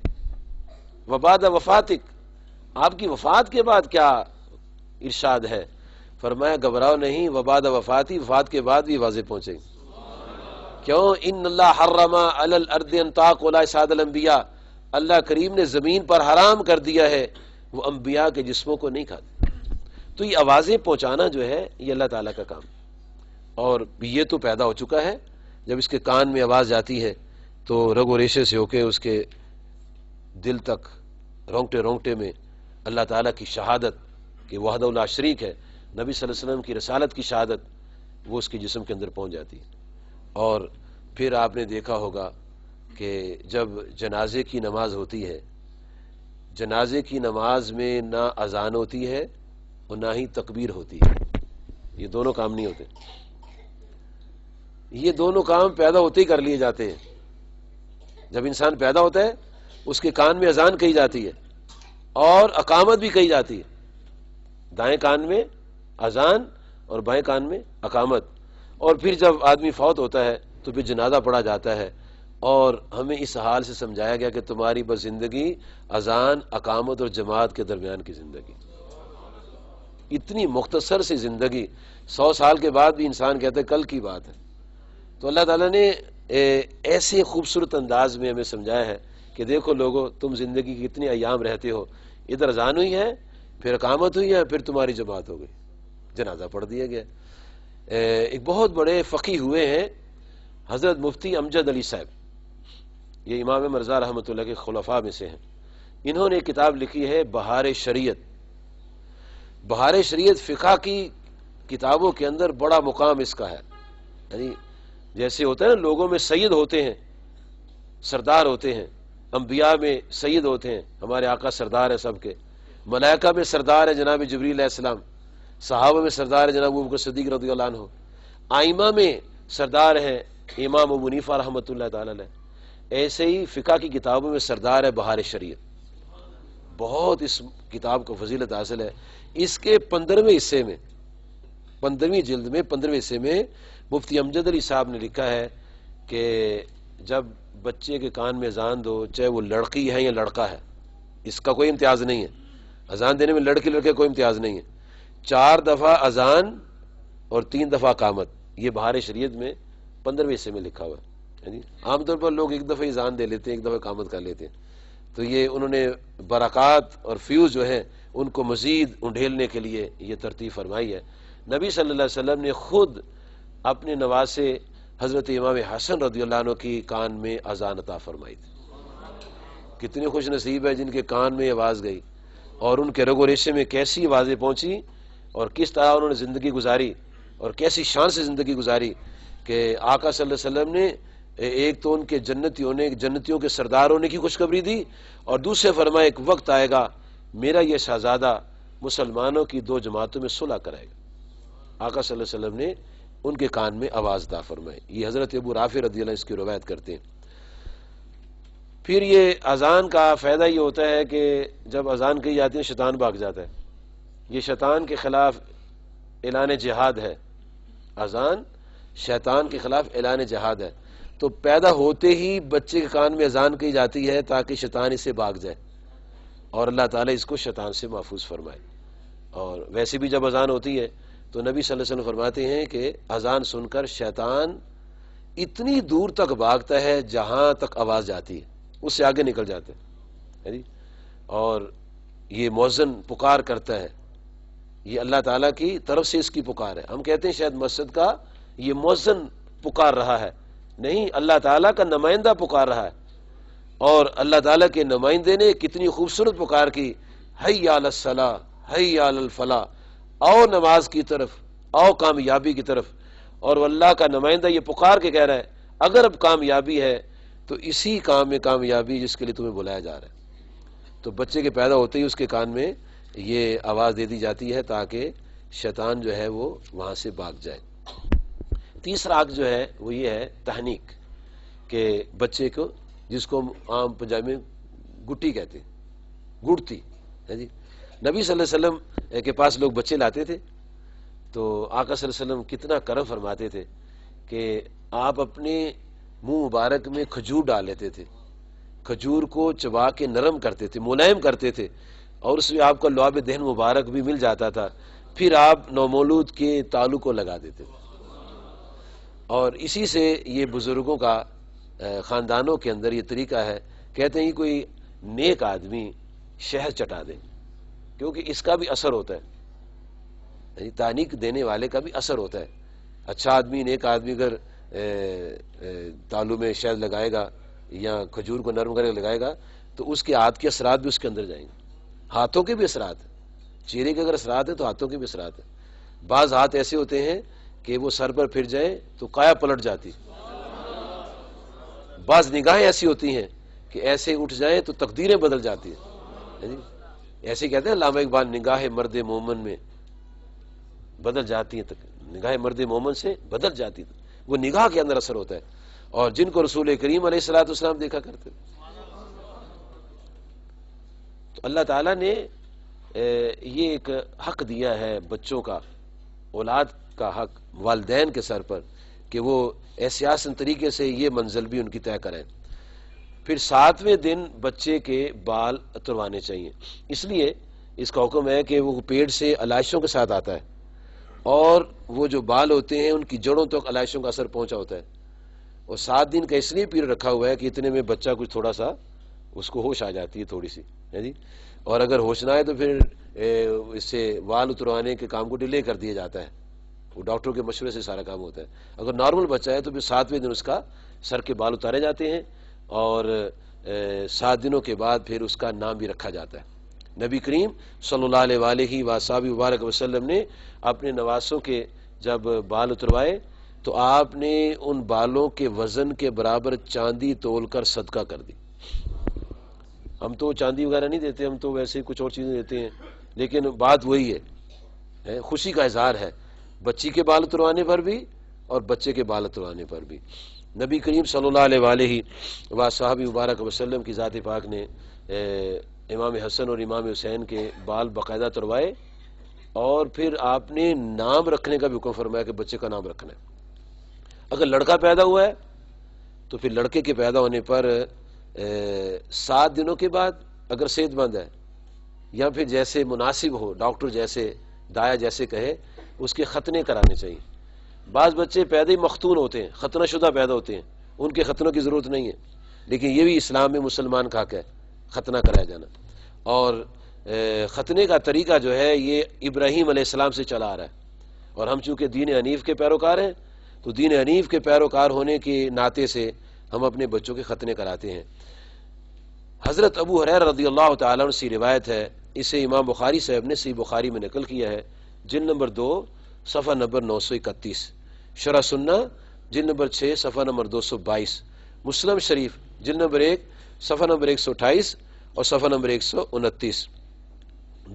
وبعد وفاتک، آپ کی وفات کے بعد کیا ارشاد ہے؟ فرمایا گھبراؤ نہیں، وبعد وفاتی، وفات کے بعد بھی واضح پہنچے گی. کیوں؟ ان اللہ حرم علی الارض ان تاکل اجساد الانبیاء، اللہ کریم نے زمین پر حرام کر دیا ہے وہ انبیاء کے جسموں کو نہیں کھاتے. تو یہ آوازیں پہنچانا جو ہے یہ اللہ تعالیٰ کا کام، اور یہ تو پیدا ہو چکا ہے. جب اس کے کان میں آواز جاتی ہے تو رگ و ریشے سے ہو کے اس کے دل تک رونگٹے رونگٹے میں اللہ تعالیٰ کی شہادت کہ وحدہ لا شریک ہے، نبی صلی اللہ علیہ وسلم کی رسالت کی شہادت وہ اس کے جسم کے اندر پہنچ جاتی ہے. اور پھر آپ نے دیکھا ہوگا کہ جب جنازے کی نماز ہوتی ہے، جنازے کی نماز میں نہ اذان ہوتی ہے اور نہ ہی تکبیر ہوتی ہے. یہ دونوں کام نہیں ہوتے. یہ دونوں کام پیدا ہوتے ہی کر لیے جاتے ہیں. جب انسان پیدا ہوتا ہے اس کے کان میں اذان کہی جاتی ہے اور اقامت بھی کہی جاتی ہے. دائیں کان میں اذان اور بائیں کان میں اقامت. اور پھر جب آدمی فوت ہوتا ہے تو پھر جنازہ پڑھا جاتا ہے، اور ہمیں اس حال سے سمجھایا گیا کہ تمہاری بس زندگی اذان، اقامت اور جماعت کے درمیان کی زندگی. اتنی مختصر سی زندگی، 100 سال کے بعد بھی انسان کہتا ہے کل کی بات ہے. تو اللہ تعالیٰ نے ایسے خوبصورت انداز میں ہمیں سمجھایا ہے کہ دیکھو لوگو، تم زندگی کے کتنے ایام رہتے ہو، ادھر اذان ہوئی ہے، پھر اقامت ہوئی ہے، پھر تمہاری جماعت ہو گئی، جنازہ پڑھ دیا گیا. ایک بہت بڑے فقیہ ہوئے ہیں حضرت مفتی امجد علی صاحب، یہ امام مرزا رحمۃ اللہ کے خلفاء میں سے ہیں. انہوں نے ایک کتاب لکھی ہے بہار شریعت. بہار شریعت فقہ کی کتابوں کے اندر بڑا مقام اس کا ہے. یعنی جیسے ہوتا ہے نا لوگوں میں سید ہوتے ہیں، سردار ہوتے ہیں، انبیاء میں سید ہوتے ہیں، ہمارے آقا سردار ہیں سب کے، ملائکہ میں سردار ہے جناب جبریل علیہ السلام، صحابہ میں سردار ہے جناب ابوبکر صدیق رضی اللہ عنہ، آئمہ میں سردار ہیں امام ابو حنیفہ رحمۃ اللہ تعالی علیہ. ایسے ہی فقہ کی کتابوں میں سردار ہے بہار شریعت. بہت اس کتاب کو فضیلت حاصل ہے. اس کے 15ویں حصے میں، 15ویں جلد میں 15ویں حصے میں مفتی امجد علی صاحب نے لکھا ہے کہ جب بچے کے کان میں اذان دو، چاہے وہ لڑکی ہے یا لڑکا ہے، اس کا کوئی امتیاز نہیں ہے. اذان دینے میں لڑکی لڑکے کوئی امتیاز نہیں ہے. 4 دفعہ اذان اور 3 دفعہ اقامت، یہ بہار شریعت میں 15ویں حصے میں لکھا ہوا ہے. عام طور پر لوگ ایک دفعہ اذان دے لیتے ہیں، ایک دفعہ اقامت کر لیتے ہیں. تو یہ انہوں نے برکات اور فیوز جو ہے ان کو مزید انڈھیلنے کے لیے یہ ترتیب فرمائی ہے. نبی صلی اللہ علیہ وسلم نے خود اپنے نواسے حضرت امام حسن رضی اللہ عنہ کی کان میں اذان عطا فرمائی تھی. کتنے خوش نصیب ہے جن کے کان میں آواز گئی اور ان کے رگ و ریشے میں کیسی آوازیں پہنچی اور کس طرح انہوں نے زندگی گزاری اور کیسی شان سے زندگی گزاری کہ آقا صلی اللہ علیہ وسلم نے ایک تو ان کے جنتیوں کے سردار ہونے کی خوشخبری دی، اور دوسرے فرمایا ایک وقت آئے گا میرا یہ شہزادہ مسلمانوں کی 2 جماعتوں میں صلح کرائے گا. آقا صلی اللہ علیہ وسلم نے ان کے کان میں آواز عطا فرمائی. یہ حضرت ابو رافع رضی اللہ عنہ اس کی روایت کرتے ہیں. پھر یہ اذان کا فائدہ یہ ہوتا ہے کہ جب اذان کہی جاتی ہے شیطان بھاگ جاتا ہے. یہ شیطان کے خلاف اعلان جہاد ہے. اذان شیطان کے خلاف اعلان جہاد ہے. تو پیدا ہوتے ہی بچے کے کان میں اذان کہی جاتی ہے تاکہ شیطان اسے بھاگ جائے اور اللہ تعالیٰ اس کو شیطان سے محفوظ فرمائے. اور ویسے بھی جب اذان ہوتی ہے تو نبی صلی اللہ علیہ وسلم فرماتے ہیں کہ اذان سن کر شیطان اتنی دور تک بھاگتا ہے جہاں تک آواز جاتی ہے اس سے آگے نکل جاتے ہیں. اور یہ مؤذن پکار کرتا ہے، یہ اللہ تعالیٰ کی طرف سے اس کی پکار ہے. ہم کہتے ہیں شاید مسجد کا یہ مؤذن پکار رہا ہے، نہیں، اللہ تعالیٰ کا نمائندہ پکار رہا ہے. اور اللہ تعالیٰ کے نمائندے نے کتنی خوبصورت پکار کی، حی علی الصلاۃ حی علی الفلاح، آؤ نماز کی طرف، آؤ کامیابی کی طرف. اور وہ اللہ کا نمائندہ یہ پکار کے کہہ رہا ہے اگر اب کامیابی ہے تو اسی کام میں کامیابی جس کے لیے تمہیں بلایا جا رہا ہے. تو بچے کے پیدا ہوتے ہی اس کے کان میں یہ آواز دے دی جاتی ہے تاکہ شیطان جو ہے وہ وہاں سے بھاگ جائے۔ تیسرا حق جو ہے وہ یہ ہے تحنیک، کہ بچے کو، جس کو عام پنجابی میں گٹی کہتے ہیں، گڑتی ہے جی۔ نبی صلی اللہ علیہ وسلم کے پاس لوگ بچے لاتے تھے تو آقا صلی اللہ علیہ وسلم کتنا کرم فرماتے تھے کہ آپ اپنے منہ مبارک میں کھجور ڈال لیتے تھے، کھجور کو چبا کے نرم کرتے تھے، ملائم کرتے تھے، اور اس میں آپ کا لعاب دہن مبارک بھی مل جاتا تھا، پھر آپ نومولود کے تالو کو لگا دیتے تھے۔ اور اسی سے یہ بزرگوں کا خاندانوں کے اندر یہ طریقہ ہے، کہتے ہیں کوئی نیک آدمی شہد چٹا دے، کیونکہ اس کا بھی اثر ہوتا ہے، تانیک دینے والے کا بھی اثر ہوتا ہے۔ اچھا آدمی، نیک آدمی اگر تالو میں شہد لگائے گا یا کھجور کو نرم کر کے لگائے گا تو اس کے ہاتھ کے اثرات بھی اس کے اندر جائیں گے، ہاتھوں کے بھی اثرات ہیں، چہرے کے اگر اثرات ہیں تو ہاتھوں کے بھی اثرات ہیں۔ بعض ہاتھ ایسے ہوتے ہیں کہ وہ سر پر پھر جائیں تو کایا پلٹ جاتی، بعض نگاہیں ایسی ہوتی ہیں کہ ایسے اٹھ جائیں تو تقدیریں بدل جاتی ہیں، ایسے کہتے ہیں علامہ اقبال، نگاہ مرد مومن میں بدل جاتی ہیں، نگاہ مرد مومن سے بدل جاتی ہے، وہ نگاہ کے اندر اثر ہوتا ہے، اور جن کو رسول کریم علیہ الصلوۃ والسلام دیکھا کرتے۔ تو اللہ تعالیٰ نے یہ ایک حق دیا ہے بچوں کا، اولاد کا حق والدین کے سر پر، کہ وہ ایسے آسن طریقے سے یہ منزل بھی ان کی طے کریں۔ پھر 7ویں دن بچے کے بال اتروانے چاہیے، اس لیے اس کا حکم ہے کہ وہ پیٹ سے علائشوں کے ساتھ آتا ہے، اور وہ جو بال ہوتے ہیں ان کی جڑوں تک علائشوں کا اثر پہنچا ہوتا ہے، اور 7 دن کا اس لیے پیریڈ رکھا ہوا ہے کہ اتنے میں بچہ کچھ تھوڑا سا اس کو ہوش آ جاتی ہے تھوڑی سی، ہے جی، اور اگر ہوش نہ آئے تو پھر اس سے بال اتروانے کے کام کو ڈیلے کر دیا جاتا ہے، وہ ڈاکٹر کے مشورے سے سارا کام ہوتا ہے۔ اگر نارمل بچہ ہے تو پھر 7ویں دن اس کا سر کے بال اتارے جاتے ہیں، اور 7 دنوں کے بعد پھر اس کا نام بھی رکھا جاتا ہے۔ نبی کریم صلی اللہ علیہ وآلہ وبارک وسلم نے اپنے نواسوں کے جب بال اتروائے تو آپ نے ان بالوں کے وزن کے برابر چاندی تول کر صدقہ کر دی۔ ہم تو چاندی وغیرہ نہیں دیتے، ہم تو ویسے کچھ اور چیزیں دیتے ہیں، لیکن بات وہی ہے، خوشی کا اظہار ہے بچی کے بال اتروانے پر بھی اور بچے کے بال اتروانے پر بھی۔ نبی کریم صلی اللہ علیہ وآلہ مبارک وسلم کی ذات پاک نے امام حسن اور امام حسین کے بال باقاعدہ اتروائے، اور پھر آپ نے نام رکھنے کا بھی حکم فرمایا کہ بچے کا نام رکھنا ہے۔ اگر لڑکا پیدا ہوا ہے تو پھر لڑکے کے پیدا ہونے پر 7 دنوں کے بعد اگر صحت مند ہے، یا پھر جیسے مناسب ہو، ڈاکٹر جیسے، دایا جیسے کہے، اس کے ختنے کرانے چاہیے۔ بعض بچے پیدا ہی مختون ہوتے ہیں، ختنہ شدہ پیدا ہوتے ہیں، ان کے ختنوں کی ضرورت نہیں ہے، لیکن یہ بھی اسلام میں مسلمان کا حق ہے ختنہ کرایا جانا۔ اور ختنے کا طریقہ جو ہے یہ ابراہیم علیہ السلام سے چلا آ رہا ہے، اور ہم چونکہ دین حنیف کے پیروکار ہیں تو دین حنیف کے پیروکار ہونے کے ناطے سے ہم اپنے بچوں کے ختنے کراتے ہیں۔ حضرت ابو ہریرہ رضی اللہ تعالیٰ عنہ سے روایت ہے، اسے امام بخاری صاحب نے صحیح بخاری میں نقل کیا ہے، جلد نمبر 2 صفحہ نمبر 931، شرح سنہ جلد نمبر 6 صفحہ نمبر 222، مسلم شریف جلد نمبر 1 صفحہ نمبر 128 اور صفحہ نمبر 129،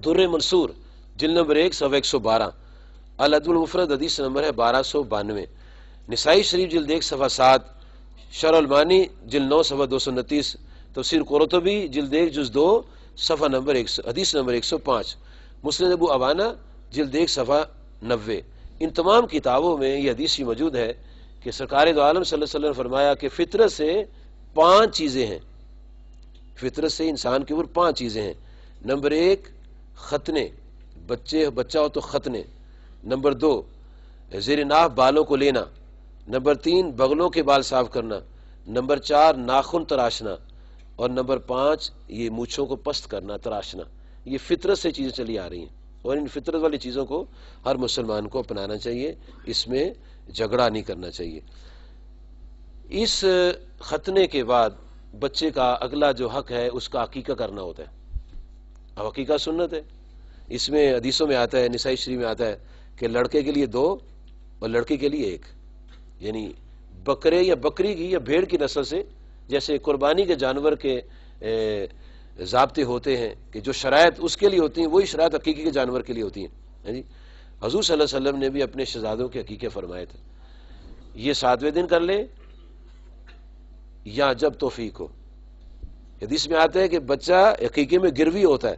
در منصور جلد نمبر 1 صفحہ 112، الادب المفرد حدیث نمبر ہے 1292، نسائی شریف جلد 1 صفحہ 7، شرح المانی جلد 9 صفحہ 229، تفسیر قرطبی جلد 1 جز 2 صفحہ نمبر 100 حدیث نمبر 105، مسند ابو عوانہ جلد 1 صفحہ 90۔ ان تمام کتابوں میں یہ حدیث ہی موجود ہے کہ سرکار دو عالم صلی اللہ علیہ وسلم نے فرمایا کہ فطرت سے 5 چیزیں ہیں، فطرت سے انسان کے اوپر 5 چیزیں ہیں۔ نمبر 1 ختنے، بچہ ہو تو ختنے۔ نمبر 2 زیر ناف بالوں کو لینا۔ نمبر 3 بغلوں کے بال صاف کرنا۔ نمبر 4 ناخن تراشنا، اور نمبر 5 یہ مونچھوں کو پست کرنا، تراشنا۔ یہ فطرت سے چیزیں چلی آ رہی ہیں، اور ان فطرت والی چیزوں کو ہر مسلمان کو اپنانا چاہیے، اس میں جھگڑا نہیں کرنا چاہیے۔ اس ختنے کے بعد بچے کا اگلا جو حق ہے اس کا عقیقہ کرنا ہوتا ہے۔ اب عقیقہ سنت ہے، اس میں حدیثوں میں آتا ہے، نسائی شریف میں آتا ہے کہ لڑکے کے لیے 2 اور لڑکی کے لیے 1، یعنی بکرے یا بکری کی یا بھیڑ کی نسل سے، جیسے قربانی کے جانور کے ضابطے ہوتے ہیں کہ جو شرائط اس کے لیے ہوتی ہیں وہی شرائط عقیقے کے جانور کے لیے ہوتی ہیں جی۔ حضور صلی اللہ علیہ وسلم نے بھی اپنے شہزادوں کے عقیقے فرمائے تھے، یہ 7ویں دن کر لیں یا جب توفیق ہو۔ حدیث میں آتا ہے کہ بچہ عقیقے میں گروی ہوتا ہے،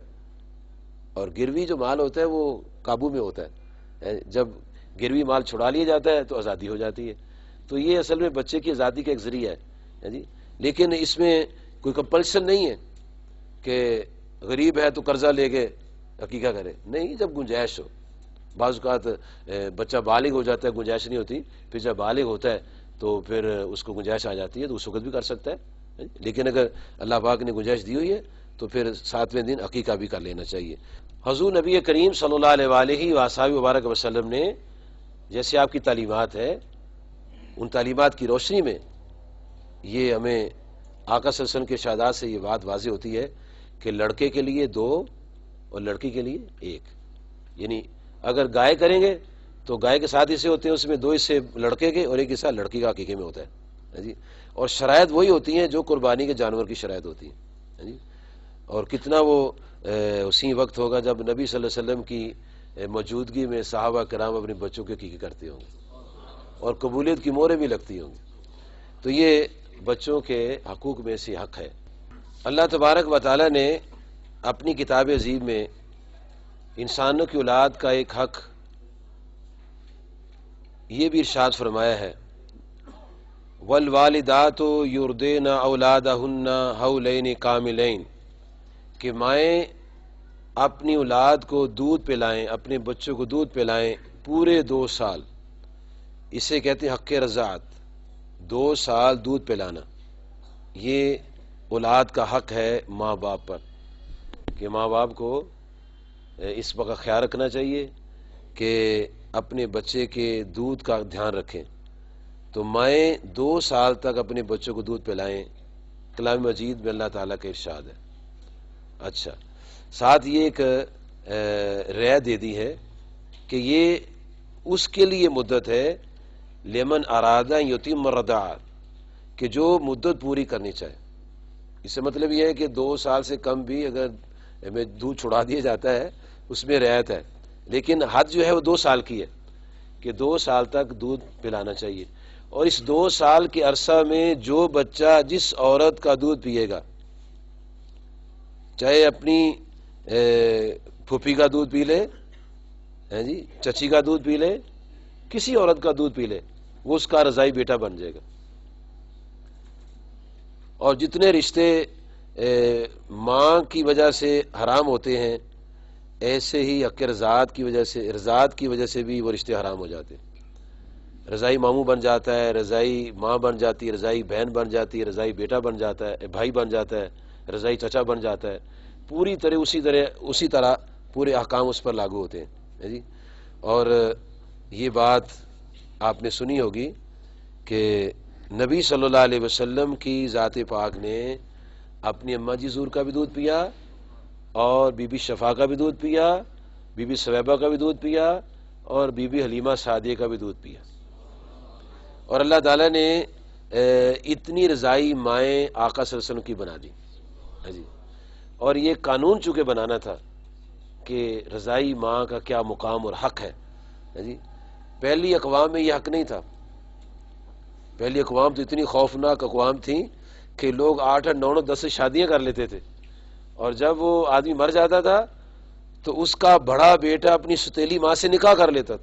اور گروی جو مال ہوتا ہے وہ قابو میں ہوتا ہے، جب گروی مال چھڑا لیا جاتا ہے تو آزادی ہو جاتی ہے۔ تو یہ اصل میں بچے کی آزادی کا ایک ذریعہ ہے جی، لیکن اس میں کوئی کمپلشن نہیں ہے کہ غریب ہے تو قرضہ لے کے عقیقہ کرے، نہیں، جب گنجائش ہو۔ بعض اوقات بچہ بالغ ہو جاتا ہے، گنجائش نہیں ہوتی، پھر جب بالغ ہوتا ہے تو پھر اس کو گنجائش آ جاتی ہے تو اس وقت بھی کر سکتا ہے، لیکن اگر اللہ پاک نے گنجائش دی ہوئی ہے تو پھر 7ویں دن عقیقہ بھی کر لینا چاہیے۔ حضور نبی کریم صلی اللہ علیہ وآلہ وآصحابہ وبارک وسلم نے جیسے آپ کی تعلیمات ہے، ان تعلیمات کی روشنی میں یہ ہمیں آقا صلی اللہ علیہ وسلم کے ارشادات سے یہ بات واضح ہوتی ہے کہ لڑکے کے لیے 2 اور لڑکی کے لیے 1، یعنی اگر گائے کریں گے تو گائے کے 7 حصے ہوتے ہیں، اس میں 2 حصے لڑکے کے اور 1 حصہ لڑکی کا عقیقے میں ہوتا ہے جی، اور شرائط وہی ہوتی ہیں جو قربانی کے جانور کی شرائط ہوتی ہیں جی۔ اور کتنا وہ اسی وقت ہوگا جب نبی صلی اللہ علیہ وسلم کی موجودگی میں صحابہ کرام اپنے بچوں کے عقیقے کرتے ہوں گے اور قبولیت کی مہریں بھی لگتی ہوں گی، تو یہ بچوں کے حقوق میں سے حق ہے۔ اللہ تبارک و تعالی نے اپنی کتاب عظیم میں انسانوں کی اولاد کا ایک حق یہ بھی ارشاد فرمایا ہے، والوالدات یرضعن اولادہن حولین کاملین، کہ مائیں اپنی اولاد کو دودھ پلائیں، اپنے بچوں کو دودھ پلائیں پورے 2 سال، اسے کہتے ہیں حق رضاعت، 2 سال دودھ پلانا۔ یہ اولاد کا حق ہے ماں باپ پر، کہ ماں باپ کو اس وقت خیال رکھنا چاہیے کہ اپنے بچے کے دودھ کا دھیان رکھیں۔ تو مائیں 2 سال تک اپنے بچوں کو دودھ پلائیں، کلام مجید میں اللہ تعالیٰ کا ارشاد ہے۔ اچھا، ساتھ یہ ایک رعایت دے دی ہے کہ یہ اس کے لیے مدت ہے لمن ارادہ یتیم الرضاعہ، کہ جو مدت پوری کرنی چاہے۔ اس سے مطلب یہ ہے کہ 2 سال سے کم بھی اگر ہمیں دودھ چھڑا دیا جاتا ہے اس میں رعایت ہے، لیکن حد جو ہے وہ 2 سال کی ہے کہ 2 سال تک دودھ پلانا چاہیے۔ اور اس 2 سال کے عرصہ میں جو بچہ جس عورت کا دودھ پیے گا، چاہے اپنی پھوپھی کا دودھ پی لے جی، چچی کا دودھ پی لے، کسی عورت کا دودھ پی لے، وہ اس کا رضائی بیٹا بن جائے گا۔ اور جتنے رشتے ماں کی وجہ سے حرام ہوتے ہیں، ایسے ہی حق رضاعت کی وجہ سے بھی وہ رشتے حرام ہو جاتے ہیں۔ رضائی ماموں بن جاتا ہے، رضائی ماں بن جاتی ہے، رضائی بہن بن جاتی ہے، رضائی بیٹا بن جاتا ہے، بھائی بن جاتا ہے، رضائی چچا بن جاتا ہے، پوری طرح اسی طرح پورے احکام اس پر لاگو ہوتے ہیں جی۔ اور یہ بات آپ نے سنی ہوگی کہ نبی صلی اللہ علیہ وسلم کی ذات پاک نے اپنی اماں جی زور کا بھی دودھ پیا، اور بی بی شفا کا بھی دودھ پیا، بی بی ثویبہ کا بھی دودھ پیا، اور بی بی حلیمہ سعدیہ کا بھی دودھ پیا۔ اور اللہ تعالیٰ نے اتنی رضائی مائیں آقا صلی اللہ علیہ وسلم کی بنا دی جی۔ اور یہ قانون چونکہ بنانا تھا کہ رضائی ماں کا کیا مقام اور حق ہے جی۔ پہلی اقوام میں یہ حق نہیں تھا، پہلی اقوام تو اتنی خوفناک اقوام تھیں کہ لوگ 8 اور 9 اور 10 شادیاں کر لیتے تھے، اور جب وہ آدمی مر جاتا تھا تو اس کا بڑا بیٹا اپنی ستیلی ماں سے نکاح کر لیتا،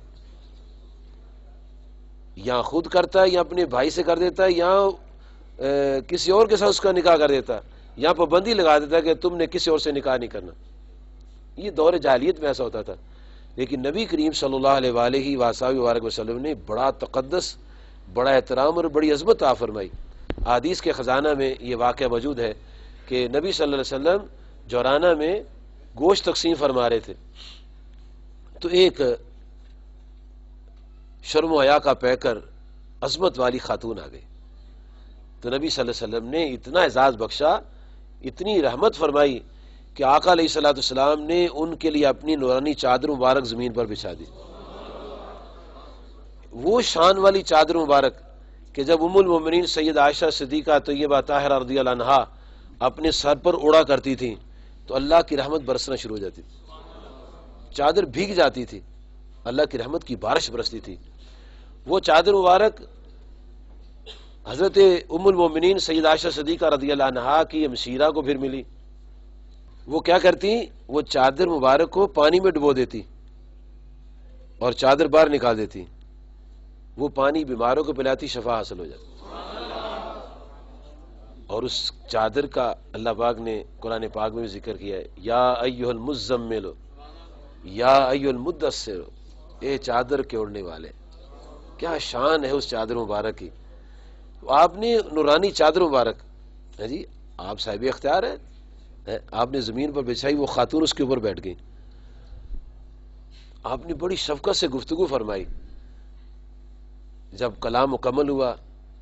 یا خود کرتا ہے یا اپنے بھائی سے کر دیتا ہے، یا کسی اور کے ساتھ اس کا نکاح کر دیتا، یا پابندی لگا دیتا کہ تم نے کسی اور سے نکاح نہیں کرنا۔ یہ دور جاہلیت میں ایسا ہوتا تھا، لیکن نبی کریم صلی اللہ علیہ وآلہ وآلہ وسلم نے بڑا تقدس، بڑا احترام اور بڑی عظمت عطا فرمائی۔ احادیث کے خزانہ میں یہ واقعہ موجود ہے کہ نبی صلی اللہ علیہ وسلم جورانہ میں گوشت تقسیم فرما رہے تھے، تو ایک شرم و حیا کا پیکر عظمت والی خاتون آ گئی، تو نبی صلی اللہ علیہ وسلم نے اتنا اعزاز بخشا، اتنی رحمت فرمائی کہ آقا علیہ الصلوۃ والسلام نے ان کے لیے اپنی نورانی چادر مبارک زمین پر بچھا دی۔ وہ شان والی چادر مبارک کہ جب ام المومنین سید عائشہ صدیقہ طیبہ طاہرہ رضی اللہ عنہا اپنے سر پر اڑا کرتی تھیں تو اللہ کی رحمت برسنا شروع ہو جاتی تھی، چادر بھیگ جاتی تھی، اللہ کی رحمت کی بارش برستی تھی۔ وہ چادر مبارک حضرت ام المومنین سید عائشہ صدیقہ رضی اللہ عنہا کی ہمشیرہ کو پھر ملی۔ وہ کیا کرتی، وہ چادر مبارک کو پانی میں ڈبو دیتی اور چادر باہر نکال دیتی، وہ پانی بیماروں کو پلاتی، شفا حاصل ہو جاتی۔ اور اس چادر کا اللہ پاک نے قرآن پاک میں بھی ذکر کیا ہے، یا ایھا المزمل یا ایھا المدثر، اے چادر کے اوڑھنے والے۔ کیا شان ہے اس چادر مبارک کی۔ آپ نے نورانی چادر مبارک، جی آپ صاحب اختیار ہیں، آپ نے زمین پر بچھائی، وہ خاتون اس کے اوپر بیٹھ گئی، آپ نے بڑی شفقت سے گفتگو فرمائی۔ جب کلام مکمل ہوا،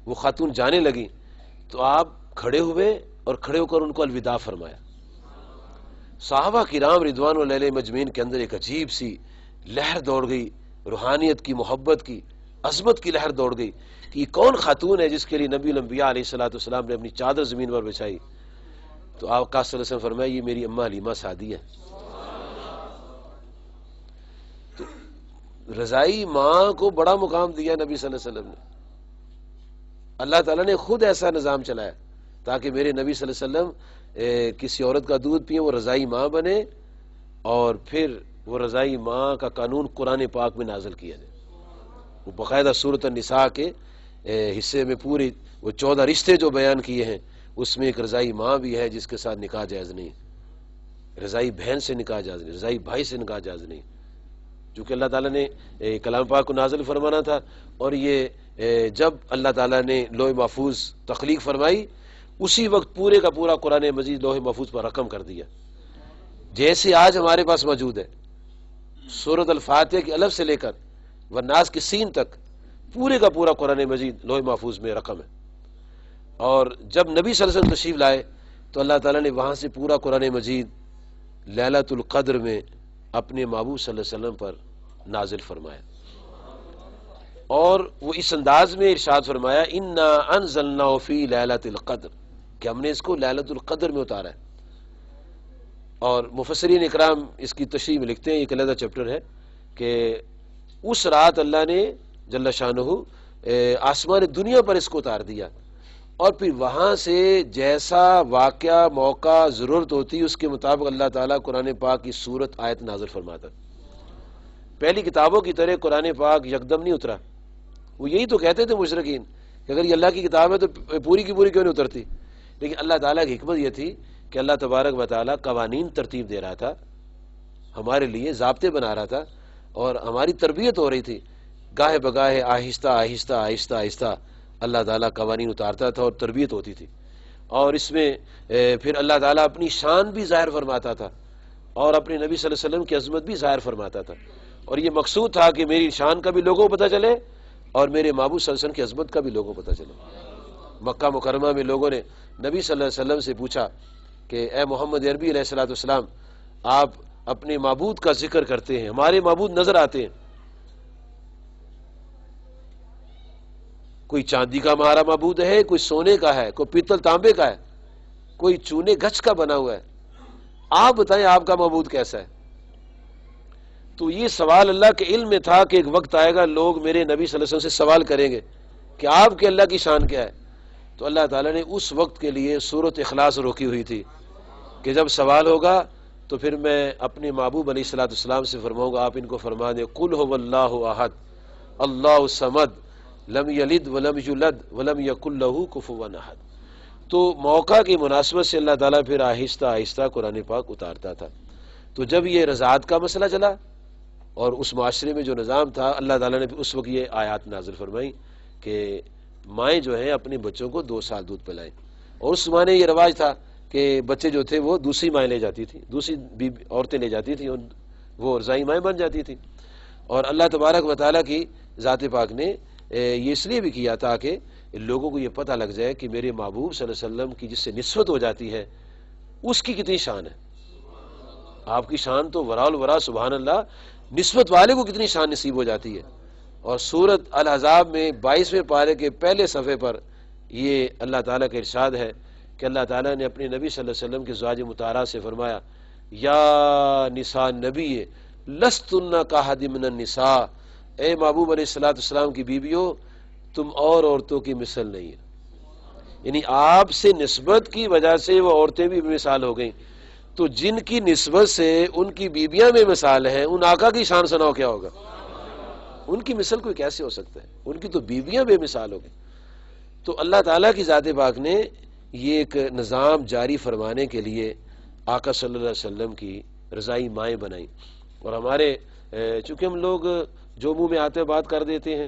وہ خاتون جانے لگی تو آپ کھڑے ہوئے اور کھڑے ہو کر ان کو الوداع فرمایا۔ صحابہ کرام رضوان اللہ علیہم اجمعین کے اندر ایک عجیب سی لہر دوڑ گئی، روحانیت کی، محبت کی، عظمت کی لہر دوڑ گئی کہ یہ کون خاتون ہے جس کے لیے نبی الانبیاء علیہ السلام نے اپنی چادر زمین پر بچھائی۔ تو آقا صلی اللہ علیہ وسلم فرمایا، یہ میری اماں حلیمہ سعدیہ ہے۔ تو رضائی ماں کو بڑا مقام دیا نبی صلی اللہ علیہ وسلم نے۔ اللہ تعالیٰ نے خود ایسا نظام چلایا تاکہ میرے نبی صلی اللہ علیہ وسلم کسی عورت کا دودھ پئیں، وہ رضائی ماں بنے، اور پھر وہ رضائی ماں کا قانون قرآن پاک میں نازل کیا جائے۔ وہ باقاعدہ سورۃ النساء کے حصے میں پوری وہ 14 رشتے جو بیان کیے ہیں، اس میں ایک رضائی ماں بھی ہے جس کے ساتھ نکاح جائز نہیں، رضائی بہن سے نکاح جائز نہیں، رضائی بھائی سے نکاح جائز نہیں، چونکہ اللہ تعالیٰ نے کلام پاک کو نازل فرمانا تھا۔ اور یہ جب اللہ تعالیٰ نے لوح محفوظ تخلیق فرمائی، اسی وقت پورے کا پورا قرآن مجید لوح محفوظ پر رقم کر دیا، جیسے آج ہمارے پاس موجود ہے۔ سورۃ الفاتحہ کی الف سے لے کر والناس کی سین تک پورے کا پورا قرآن مجید لوح محفوظ میں رقم ہے۔ اور جب نبی صلی اللہ علیہ وسلم تشریف لائے تو اللہ تعالیٰ نے وہاں سے پورا قرآن مجید لیلۃ القدر میں اپنے محبوب صلی اللہ علیہ وسلم پر نازل فرمایا، اور وہ اس انداز میں ارشاد فرمایا، انا انزلناہ فی لیلۃ القدر، کہ ہم نے اس کو لیلۃ القدر میں اتارا ہے۔ اور مفسرین اکرام اس کی تشریح میں لکھتے ہیں، ایک علیحدہ چیپٹر ہے، کہ اس رات اللہ نے جل شانہ آسمان دنیا پر اس کو اتار دیا، اور پھر وہاں سے جیسا واقعہ، موقع، ضرورت ہوتی اس کے مطابق اللہ تعالیٰ قرآن پاک کی صورت آیت نازل فرماتا۔ پہلی کتابوں کی طرح قرآن پاک یکدم نہیں اترا۔ وہ یہی تو کہتے تھے مشرکین کہ اگر یہ اللہ کی کتاب ہے تو پوری کی پوری کیوں نہیں اترتی؟ لیکن اللہ تعالیٰ کی حکمت یہ تھی کہ اللہ تبارک و تعالیٰ قوانین ترتیب دے رہا تھا، ہمارے لیے ضابطے بنا رہا تھا، اور ہماری تربیت ہو رہی تھی۔ گاہے بگاہے آہستہ آہستہ آہستہ آہستہ اللہ تعالیٰ قوانین اتارتا تھا اور تربیت ہوتی تھی، اور اس میں پھر اللہ تعالیٰ اپنی شان بھی ظاہر فرماتا تھا اور اپنے نبی صلی اللہ علیہ وسلم کی عظمت بھی ظاہر فرماتا تھا۔ اور یہ مقصود تھا کہ میری شان کا بھی لوگوں کو پتہ چلے اور میرے محبوب صلی اللہ علیہ وسلم کی عظمت کا بھی لوگوں کو پتہ چلے۔ مکہ مکرمہ میں لوگوں نے نبی صلی اللہ علیہ وسلم سے پوچھا کہ اے محمد عربی علیہ السلام، آپ اپنے معبود کا ذکر کرتے ہیں، ہمارے معبود نظر آتے ہیں، کوئی چاندی کا ہمارا معبود ہے، کوئی سونے کا ہے، کوئی پیتل تانبے کا ہے، کوئی چونے گچھ کا بنا ہوا ہے، آپ بتائیں آپ کا معبود کیسا ہے؟ تو یہ سوال اللہ کے علم میں تھا کہ ایک وقت آئے گا لوگ میرے نبی صلی اللہ علیہ وسلم سے سوال کریں گے کہ آپ کے اللہ کی شان کیا ہے۔ تو اللہ تعالیٰ نے اس وقت کے لیے سورۃ اخلاص روکی ہوئی تھی کہ جب سوال ہوگا تو پھر میں اپنے محبوب علیہ الصلوۃ والسلام سے فرماؤں گا، آپ ان کو فرما دیں، قل هو اللہ احد اللہ الصمد لم یلد ولم یولد ولم یکن لہ کفوا احد۔ تو موقع کی مناسبت سے اللہ تعالیٰ پھر آہستہ آہستہ قرآن پاک اتارتا تھا۔ تو جب یہ رضاعت کا مسئلہ چلا اور اس معاشرے میں جو نظام تھا، اللہ تعالیٰ نے اس وقت یہ آیات نازل فرمائی کہ مائیں جو ہیں اپنے بچوں کو 2 سال دودھ پلائیں، اور اس زمانے یہ رواج تھا کہ بچے جو تھے وہ دوسری مائیں لے جاتی تھیں، دوسری عورتیں لے جاتی تھیں، اور وہ رضائی مائیں بن جاتی تھیں۔ اور اللہ تبارک و تعالیٰ کی ذات پاک نے یہ اس لیے بھی کیا تاکہ لوگوں کو یہ پتہ لگ جائے کہ میرے محبوب صلی اللہ علیہ وسلم کی جس سے نسبت ہو جاتی ہے اس کی کتنی شان ہے۔ آپ کی شان تو وراء الورا، سبحان اللہ، نسبت والے کو کتنی شان نصیب ہو جاتی ہے۔ اور سورۃ الاحزاب میں 22ویں پارے کے پہلے صفحے پر یہ اللہ تعالیٰ کا ارشاد ہے کہ اللہ تعالیٰ نے اپنے نبی صلی اللہ علیہ وسلم کے ازواج مطہرات سے فرمایا یا نساء نبی لستن کاحد من النساء، اے محبوب علیہ الصلوۃ والسلام کی بیویوں تم اور عورتوں کی مثل نہیں ہے، یعنی آپ سے نسبت کی وجہ سے وہ عورتیں بھی مثال ہو گئیں، تو جن کی نسبت سے ان کی بیویاں میں مثال ہیں، ان آقا کی شان سناؤ کیا ہوگا، ان کی مثل کوئی کیسے ہو سکتا ہے، ان کی تو بیویاں بے مثال ہو گئی۔ تو اللہ تعالیٰ کی ذات پاک نے یہ ایک نظام جاری فرمانے کے لیے آقا صلی اللہ علیہ وسلم کی رضائی مائیں بنائیں، اور ہمارے چونکہ ہم لوگ جو منہ میں آتے بات کر دیتے ہیں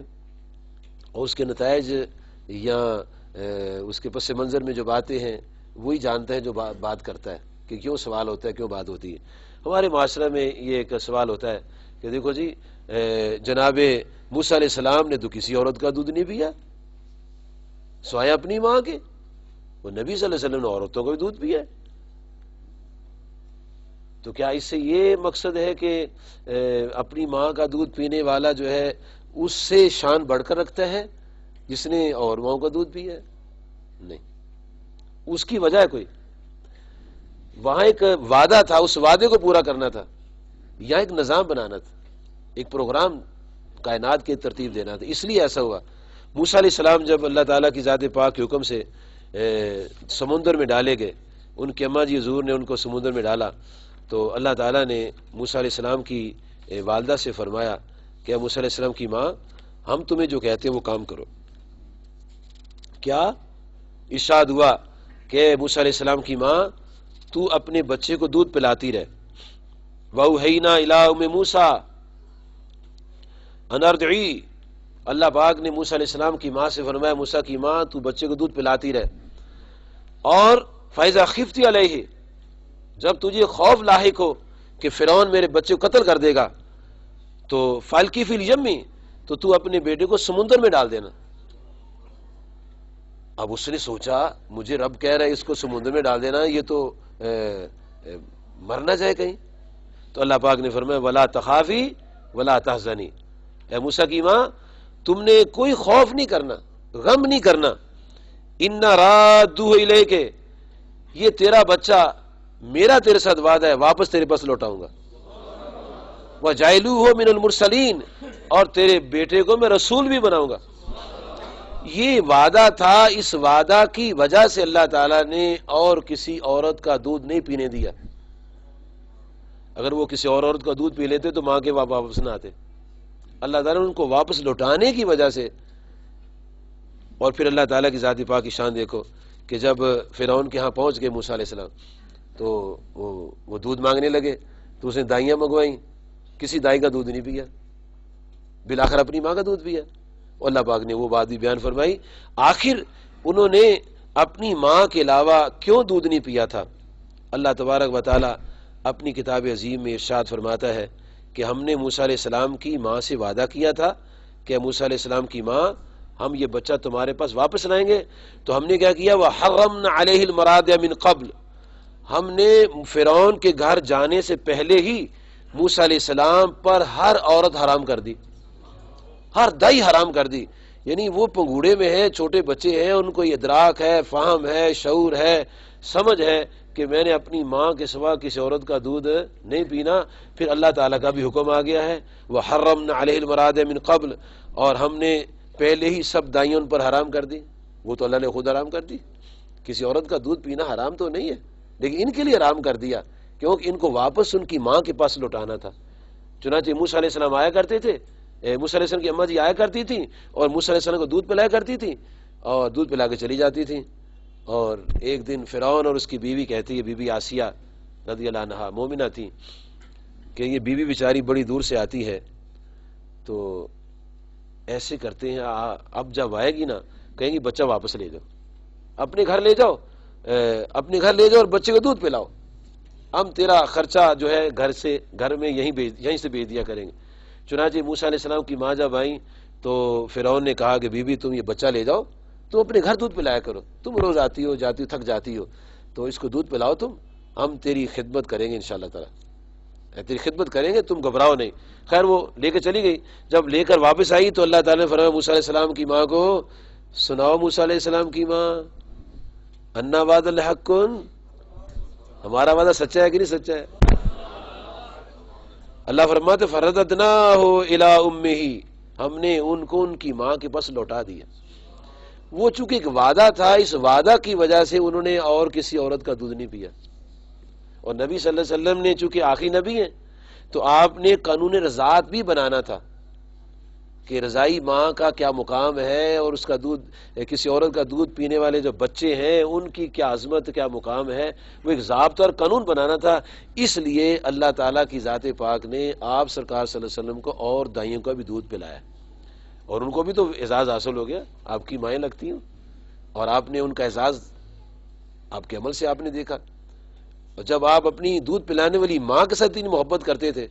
اور اس کے نتائج یا اس کے پس منظر میں جو باتیں ہیں وہی جانتا ہے جو بات کرتا ہے کہ کیوں سوال ہوتا ہے، کیوں بات ہوتی ہے۔ ہمارے معاشرہ میں یہ ایک سوال ہوتا ہے کہ دیکھو جی جناب موسیٰ علیہ السلام نے تو کسی عورت کا دودھ نہیں پیا سوائے اپنی ماں کے، وہ نبی صلی اللہ علیہ وسلم نے عورتوں کا بھی دودھ پیا ہے، تو کیا اس سے یہ مقصد ہے کہ اپنی ماں کا دودھ پینے والا جو ہے اس سے شان بڑھ کر رکھتا ہے جس نے اور ماؤں کا دودھ پیا ہے؟ نہیں، اس کی وجہ ہے کوئی، وہاں ایک وعدہ تھا، اس وعدے کو پورا کرنا تھا، یہاں ایک نظام بنانا تھا، ایک پروگرام کائنات کی ترتیب دینا تھا، اس لیے ایسا ہوا۔ موسیٰ علیہ السلام جب اللہ تعالیٰ کی ذات پاک کے حکم سے سمندر میں ڈالے گئے، ان کے اماں جی حضور نے ان کو سمندر میں ڈالا، تو اللہ تعالیٰ نے موسیٰ علیہ السلام کی والدہ سے فرمایا کہ موسیٰ علیہ السلام کی ماں ہم تمہیں جو کہتے ہیں وہ کام کرو۔ کیا ارشاد ہوا کہ موسیٰ علیہ السلام کی ماں تو اپنے بچے کو دودھ پلاتی رہ، وَأَوْحَيْنَا إِلَىٰ أُمِّ مُوسَىٰ أَنْ أَرْضِعِيهِ، اللہ پاک نے موسیٰ علیہ السلام کی ماں سے فرمایا موسیٰ کی ماں تو بچے کو دودھ پلاتی رہ، اور فَإِذَا خِفْتِ عَلَيْهِ، جب تجھے خوف لاحق ہو کہ فرعون میرے بچے کو قتل کر دے گا تو فَأَلْقِهِ فِي الْيَمِّ، تو اپنے بیٹے کو سمندر میں ڈال دینا۔ اب اس نے سوچا مجھے رب کہہ رہا ہے اس کو سمندر میں ڈال دینا، یہ تو مر نہ جائے کہیں، تو اللہ پاک نے فرمایا وَلَا تَخَافِي وَلَا تَحْزَنِي، اے موسیٰ کی ماں تم نے کوئی خوف نہیں کرنا، غم نہیں کرنا، اِنَّا رَادُّوهُ إِلَيْكَ، یہ تیرا بچہ میرا تیرے ساتھ وعدہ ہے واپس تیرے پاس لوٹاؤں گا، وَجَعِلُوهُ مِنَ الْمُرْسَلِينَ، اور تیرے بیٹے کو میں رسول بھی بناؤں گا۔ یہ وعدہ تھا، اس وعدہ کی وجہ سے اللہ تعالیٰ نے اور کسی عورت کا دودھ نہیں پینے دیا، اگر وہ کسی اور عورت کا دودھ پی لیتے تو ماں کے واپس نہ آتے، اللہ تعالیٰ نے ان کو واپس لوٹانے کی وجہ سے۔ اور پھر اللہ تعالیٰ کی ذات پاک کی شان دیکھو کہ جب فرعون کے ہاں پہنچ گئے موسیٰ علیہ السلام تو وہ دودھ مانگنے لگے، تو اس نے دائیاں منگوائیں، کسی دائی کا دودھ نہیں پیا، بالآخر اپنی ماں کا دودھ پیا، اور اللہ پاک نے وہ بات بھی بیان فرمائی آخر انہوں نے اپنی ماں کے علاوہ کیوں دودھ نہیں پیا تھا۔ اللہ تبارک و تعالیٰ اپنی کتاب عظیم میں ارشاد فرماتا ہے کہ ہم نے موسیٰ علیہ السلام کی ماں سے وعدہ کیا تھا کہ موسیٰ علیہ السلام کی ماں ہم یہ بچہ تمہارے پاس واپس لائیں گے، تو ہم نے کیا کیا وَحَرَّمْنَا عَلَيْهِ الْمَرَاضِعَ مِنْ قَبْلِ، ہم نے فرعون کے گھر جانے سے پہلے ہی موسیٰ علیہ السلام پر ہر عورت حرام کر دی، ہر دائی حرام کر دی، یعنی وہ پنگوڑے میں ہیں، چھوٹے بچے ہیں، ان کو یہ ادراک ہے، فہم ہے، شعور ہے، سمجھ ہے کہ میں نے اپنی ماں کے سوا کسی عورت کا دودھ نہیں پینا۔ پھر اللہ تعالیٰ کا بھی حکم آ گیا ہے وَحَرَّمْنَا عَلَيْهِ الْمَرَاضِعَ مِنْ قَبْلِ، اور ہم نے پہلے ہی سب دائیوں پر حرام کر دی، وہ تو اللہ نے خود حرام کر دی، کسی عورت کا دودھ پینا حرام تو نہیں ہے، لیکن ان کے لیے حرام کر دیا کیونکہ ان کو واپس ان کی ماں کے پاس لوٹانا تھا۔ چنانچہ موسیٰ علیہ السلام آیا کرتے تھے، موسیٰ علیہ السلام کی اماں جی آیا کرتی تھیں اور موسیٰ علیہ السلام کو دودھ پلایا کرتی تھیں اور دودھ پلا کے چلی جاتی تھیں، اور ایک دن فرعون اور اس کی بیوی کہتی ہے، بی بی آسیہ رضی اللہ عنہا مومنہ تھی، کہ یہ بیوی بیچاری بڑی دور سے آتی ہے تو ایسے کرتے ہیں اب جب آئے گی نا کہیں گی بچہ واپس لے جاؤ، اپنے گھر لے جاؤ، اپنے گھر لے جاؤ اور بچے کو دودھ پلاؤ، ہم تیرا خرچہ جو ہے گھر میں یہیں سے بھیج دیا کریں گے۔ چنانچہ موسیٰ علیہ السلام کی ماں جب آئیں تو فرعون نے کہا کہ بی بی تم یہ بچہ لے جاؤ، تم اپنے گھر دودھ پلایا کرو، تم روز آتی ہو جاتی ہو تھک جاتی ہو، تو اس کو دودھ پلاؤ، ہم تیری خدمت کریں گے انشاءاللہ تعالیٰ، تیری خدمت کریں گے، تم گھبراؤ نہیں۔ خیر وہ لے کے چلی گئی، جب لے کر واپس آئی تو اللہ تعالیٰ نے فرمایا موسیٰ علیہ السلام کی ماں کو سناؤ موسیٰ علیہ السلام کی ماں انا وعد الحق، ہمارا وعدہ سچا ہے کہ نہیں سچا ہے؟ اللہ فرماتے فرددناہ الی امہ، ہم نے ان کو ان کی ماں کے پاس لوٹا دیا۔ وہ چونکہ ایک وعدہ تھا، اس وعدہ کی وجہ سے انہوں نے اور کسی عورت کا دودھ نہیں پیا، اور نبی صلی اللہ علیہ وسلم نے چونکہ آخری نبی ہیں تو آپ نے قانون رضاعت بھی بنانا تھا کہ رضائی ماں کا کیا مقام ہے، اور اس کا دودھ، کسی عورت کا دودھ پینے والے جو بچے ہیں ان کی کیا عظمت، کیا مقام ہے، وہ ایک ضابطہ اور قانون بنانا تھا۔ اس لیے اللہ تعالیٰ کی ذات پاک نے آپ سرکار صلی اللہ علیہ وسلم کو اور دائیوں کا بھی دودھ پلایا، اور ان کو بھی تو اعزاز حاصل ہو گیا، آپ کی مائیں لگتی ہیں اور آپ نے ان کا اعزاز آپ کے عمل سے آپ نے دیکھا۔ اور جب آپ اپنی دودھ پلانے والی ماں کے ساتھ اتنی محبت کرتے تھے،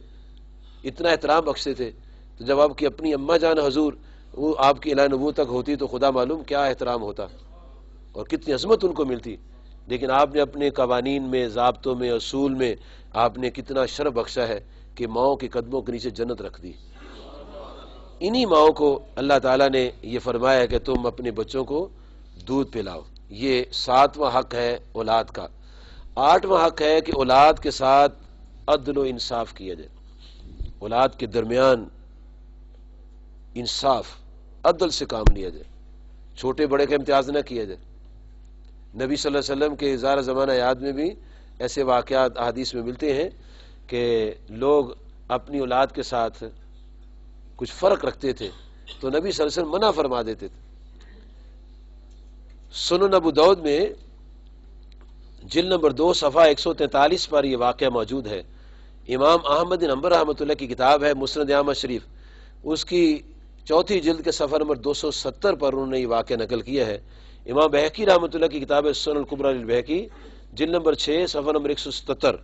اتنا احترام بخشتے تھے، تو جب آپ کی اپنی اماں جان حضور وہ آپ کی اعلان نبوت تک ہوتی تو خدا معلوم کیا احترام ہوتا اور کتنی عظمت ان کو ملتی۔ لیکن آپ نے اپنے قوانین میں، ضابطوں میں، اصول میں آپ نے کتنا شرف بخشا ہے کہ ماؤں کے قدموں کے نیچے جنت رکھ دی۔ انہی ماؤں کو اللہ تعالیٰ نے یہ فرمایا کہ تم اپنے بچوں کو دودھ پلاؤ۔ یہ 7واں حق ہے اولاد کا۔ 8واں حق ہے کہ اولاد کے ساتھ عدل و انصاف کیا جائے، اولاد کے درمیان انصاف، عدل سے کام لیا جائے، چھوٹے بڑے کا امتیاز نہ کیا جائے۔ نبی صلی اللہ علیہ وسلم کے اظہار زمانہ یاد میں بھی ایسے واقعات احادیث میں ملتے ہیں کہ لوگ اپنی اولاد کے ساتھ کچھ فرق رکھتے تھے تو نبی صلی اللہ علیہ وسلم منع فرما دیتے تھے۔ سنن ابو داؤد میں جلد نمبر 2 صفحہ 143 پر یہ واقعہ موجود ہے۔ امام احمد بن حنبل رحمۃ اللہ کی کتاب ہے مسند احمد شریف، اس کی 4 جلد کے صفحہ نمبر 270 پر انہوں نے یہ واقعہ نقل کیا ہے۔ امام بہقی رحمۃ اللہ کی کتاب ہے سنن الکبریٰ للبہقی، جلد نمبر 6 صفحہ نمبر 177،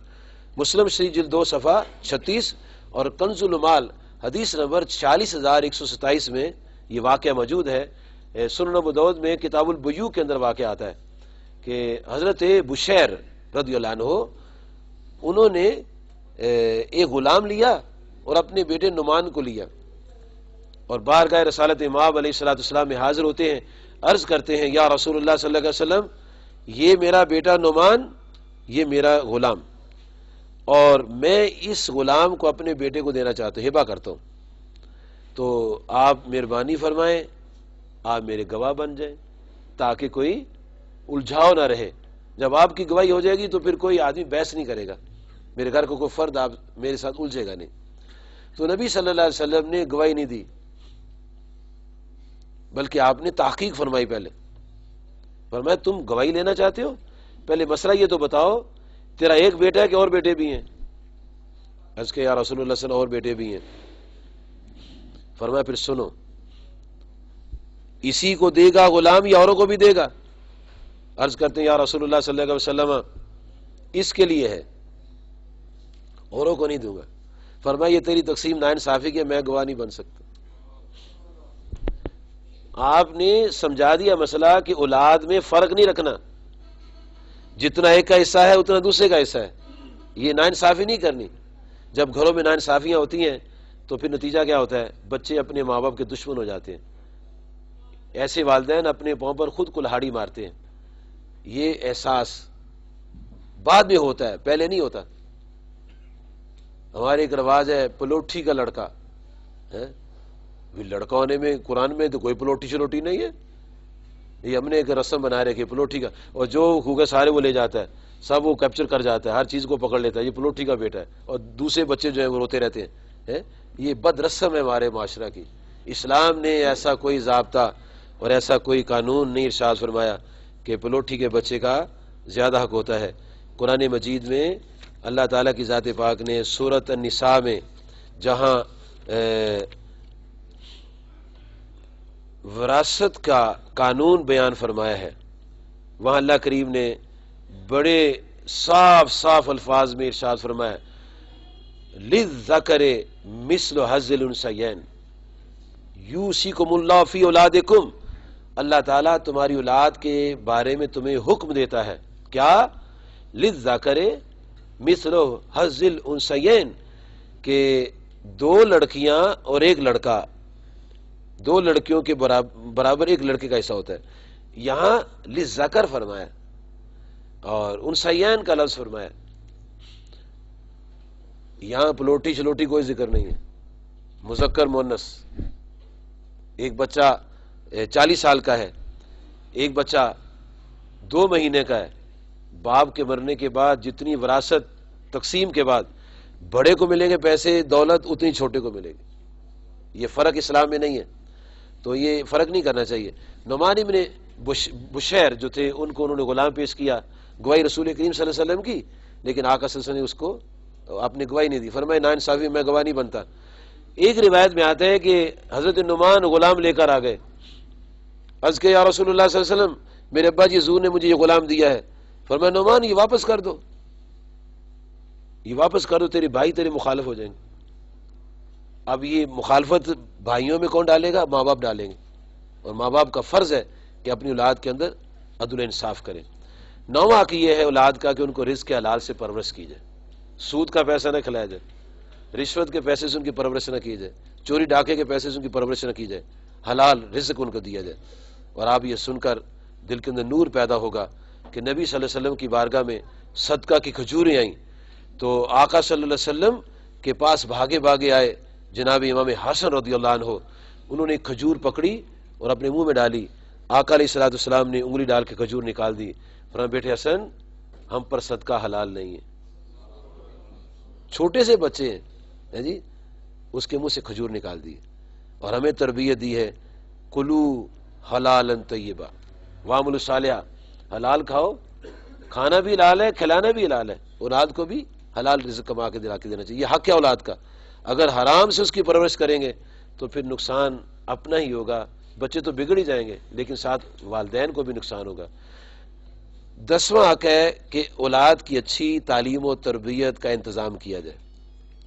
مسلم شریف جلد 2 صفحہ 36 اور کنز المال حدیث نمبر 40127 میں یہ واقعہ موجود ہے۔ سنن ابو داؤد میں کتاب البیوع کے اندر واقعہ آتا ہے کہ حضرت بشیر رضی اللہ عنہ انہوں نے ایک غلام لیا اور اپنے بیٹے نعمان کو لیا، اور بارگاہ رسالت امام علیہ الصلوۃ والسلام میں حاضر ہوتے ہیں، عرض کرتے ہیں یا رسول اللہ صلی اللہ علیہ وسلم، یہ میرا بیٹا نعمان، یہ میرا غلام، اور میں اس غلام کو اپنے بیٹے کو دینا چاہتا ہوں، ہبہ کرتا ہوں، تو آپ مہربانی فرمائیں، آپ میرے گواہ بن جائیں تاکہ کوئی الجھاؤ نہ رہے۔ جب آپ کی گواہی ہو جائے گی تو پھر کوئی آدمی بحث نہیں کرے گا، میرے گھر کو کوئی فرد آپ میرے ساتھ الجھے گا نہیں۔ تو نبی صلی اللہ علیہ وسلم نے گواہی نہیں دی، بلکہ آپ نے تحقیق فرمائی۔ پہلے فرمایا تم گواہی لینا چاہتے ہو، پہلے مسئلہ یہ تو بتاؤ تیرا ایک بیٹا ہے کہ اور بیٹے بھی ہیں؟ عرض کہ یا رسول اللہ صلی اللہ علیہ وسلم اور بیٹے بھی ہیں۔ فرمایا پھر سنو، اسی کو دے گا غلام یا اوروں کو بھی دے گا؟ عرض کرتے ہیں یا رسول اللہ صلی اللہ علیہ وسلم اس کے لیے ہے، اوروں کو نہیں دوں گا۔ فرمایا یہ تیری تقسیم ناانصافی کی، میں گواہ نہیں بن سکتا۔ آپ نے سمجھا دیا مسئلہ کہ اولاد میں فرق نہیں رکھنا، جتنا ایک کا حصہ ہے اتنا دوسرے کا حصہ ہے، یہ ناانصافی نہیں کرنی۔ جب گھروں میں ناانصافیاں ہوتی ہیں تو پھر نتیجہ کیا ہوتا ہے؟ بچے اپنے ماں باپ کے دشمن ہو جاتے ہیں، ایسے والدین اپنے پاؤں پر خود کلہاڑی مارتے ہیں۔ یہ احساس بعد میں ہوتا ہے، پہلے نہیں ہوتا۔ ہمارے ایک رواج ہے پلوٹھی کا لڑکا ہے، لڑکا ہونے میں قرآن میں تو کوئی پلوٹھی شلوٹھی نہیں ہے، یہ ہم نے ایک رسم بنا رکھی پلوٹھی کا، اور جو ہوگا سارے وہ لے جاتا ہے، سب وہ کیپچر کر جاتا ہے، ہر چیز کو پکڑ لیتا ہے، یہ پلوٹھی کا بیٹا ہے، اور دوسرے بچے جو ہیں وہ روتے رہتے ہیں۔ یہ بد رسم ہے ہمارے معاشرہ کی۔ اسلام نے ایسا کوئی ضابطہ اور ایسا کوئی قانون نہیں ارشاد فرمایا کہ پلوٹھی کے بچے کا زیادہ حق ہوتا ہے۔ قرآن مجید میں اللہ تعالیٰ کی ذات پاک نے سورۃ النساء میں جہاں وراثت کا قانون بیان فرمایا ہے، وہاں اللہ کریم نے بڑے صاف صاف الفاظ میں ارشاد فرمایا للذکر مثل حظ الانثیین یوصیکم اللہ فی اولادکم، اللہ تعالیٰ تمہاری اولاد کے بارے میں تمہیں حکم دیتا ہے کیا؟ للذکر مثل حظ الانثیین، کہ 2 لڑکیاں اور 1 لڑکا، 2 لڑکیوں کے برابر 1 لڑکے کا حصہ ہوتا ہے۔ یہاں للذکر فرمایا، اور ان سیان کا لفظ فرمایا. یہاں پلوٹی چلوٹی کوئی ذکر نہیں ہے، مذکر مؤنث. ایک بچہ 40 سال کا ہے، ایک بچہ 2 مہینے کا ہے. باپ کے مرنے کے بعد جتنی وراثت تقسیم کے بعد بڑے کو ملیں گے پیسے دولت، اتنی چھوٹے کو ملے گی. یہ فرق اسلام میں نہیں ہے، تو یہ فرق نہیں کرنا چاہیے. نعمان ابن بشیر جو تھے ان کو انہوں نے غلام پیش کیا، گواہی رسول کریم صلی اللہ علیہ وسلم کی، لیکن آقا صلی اللہ علیہ وسلم نے اس کو اپنی گواہی نہیں دی. فرمایا ناانصافی میں گواہ نہیں بنتا. ایک روایت میں آتا ہے کہ حضرت نعمان غلام لے کر آ گئے. عرض کہ یا رسول اللہ صلی اللہ علیہ وسلم، میرے ابا جی حضور نے مجھے یہ غلام دیا ہے. فرمایا نعمان یہ واپس کر دو، یہ واپس کر دو، تیرے بھائی تیرے مخالف ہو جائیں گے. اب یہ مخالفت بھائیوں میں کون ڈالے گا؟ ماں باپ ڈالیں گے، اور ماں باپ کا فرض ہے کہ اپنی اولاد کے اندر عدل و انصاف کریں. 9واں حق یہ ہے اولاد کا کہ ان کو رزق کے حلال سے پرورش کی جائے. سود کا پیسہ نہ کھلایا جائے، رشوت کے پیسے سے ان کی پرورش نہ کی جائے، چوری ڈاکے کے پیسے سے ان کی پرورش نہ کی جائے، حلال رزق ان کو دیا جائے. اور آپ یہ سن کر دل کے اندر نور پیدا ہوگا کہ نبی صلی اللہ علیہ وسلم کی بارگاہ میں صدقہ کی کھجوریں آئیں تو آقا صلی اللہ علیہ وسلم کے پاس بھاگے بھاگے آئے جناب امام حسن رضی اللہ عنہ. انہوں نے ایک کھجور پکڑی اور اپنے منہ میں ڈالی. آقا علیہ الصلوۃ والسلام نے انگلی ڈال کے کھجور نکال دی. فرمایا بیٹے حسن، ہم پر صدقہ حلال نہیں ہے. چھوٹے سے بچے ہیں جی، اس کے منہ سے کھجور نکال دی. اور ہمیں تربیت دی ہے کلو حلالا طیبا وعملوا صالحا، حلال کھاؤ، کھانا بھی حلال ہے، کھلانا بھی حلال ہے. اولاد کو بھی حلال رزق کما کے دلا کے دینا چاہیے. یہ حق ہے اولاد کا. اگر حرام سے اس کی پرورش کریں گے تو پھر نقصان اپنا ہی ہوگا. بچے تو بگڑ ہی جائیں گے لیکن ساتھ والدین کو بھی نقصان ہوگا. 10واں حق ہے کہ اولاد کی اچھی تعلیم و تربیت کا انتظام کیا جائے.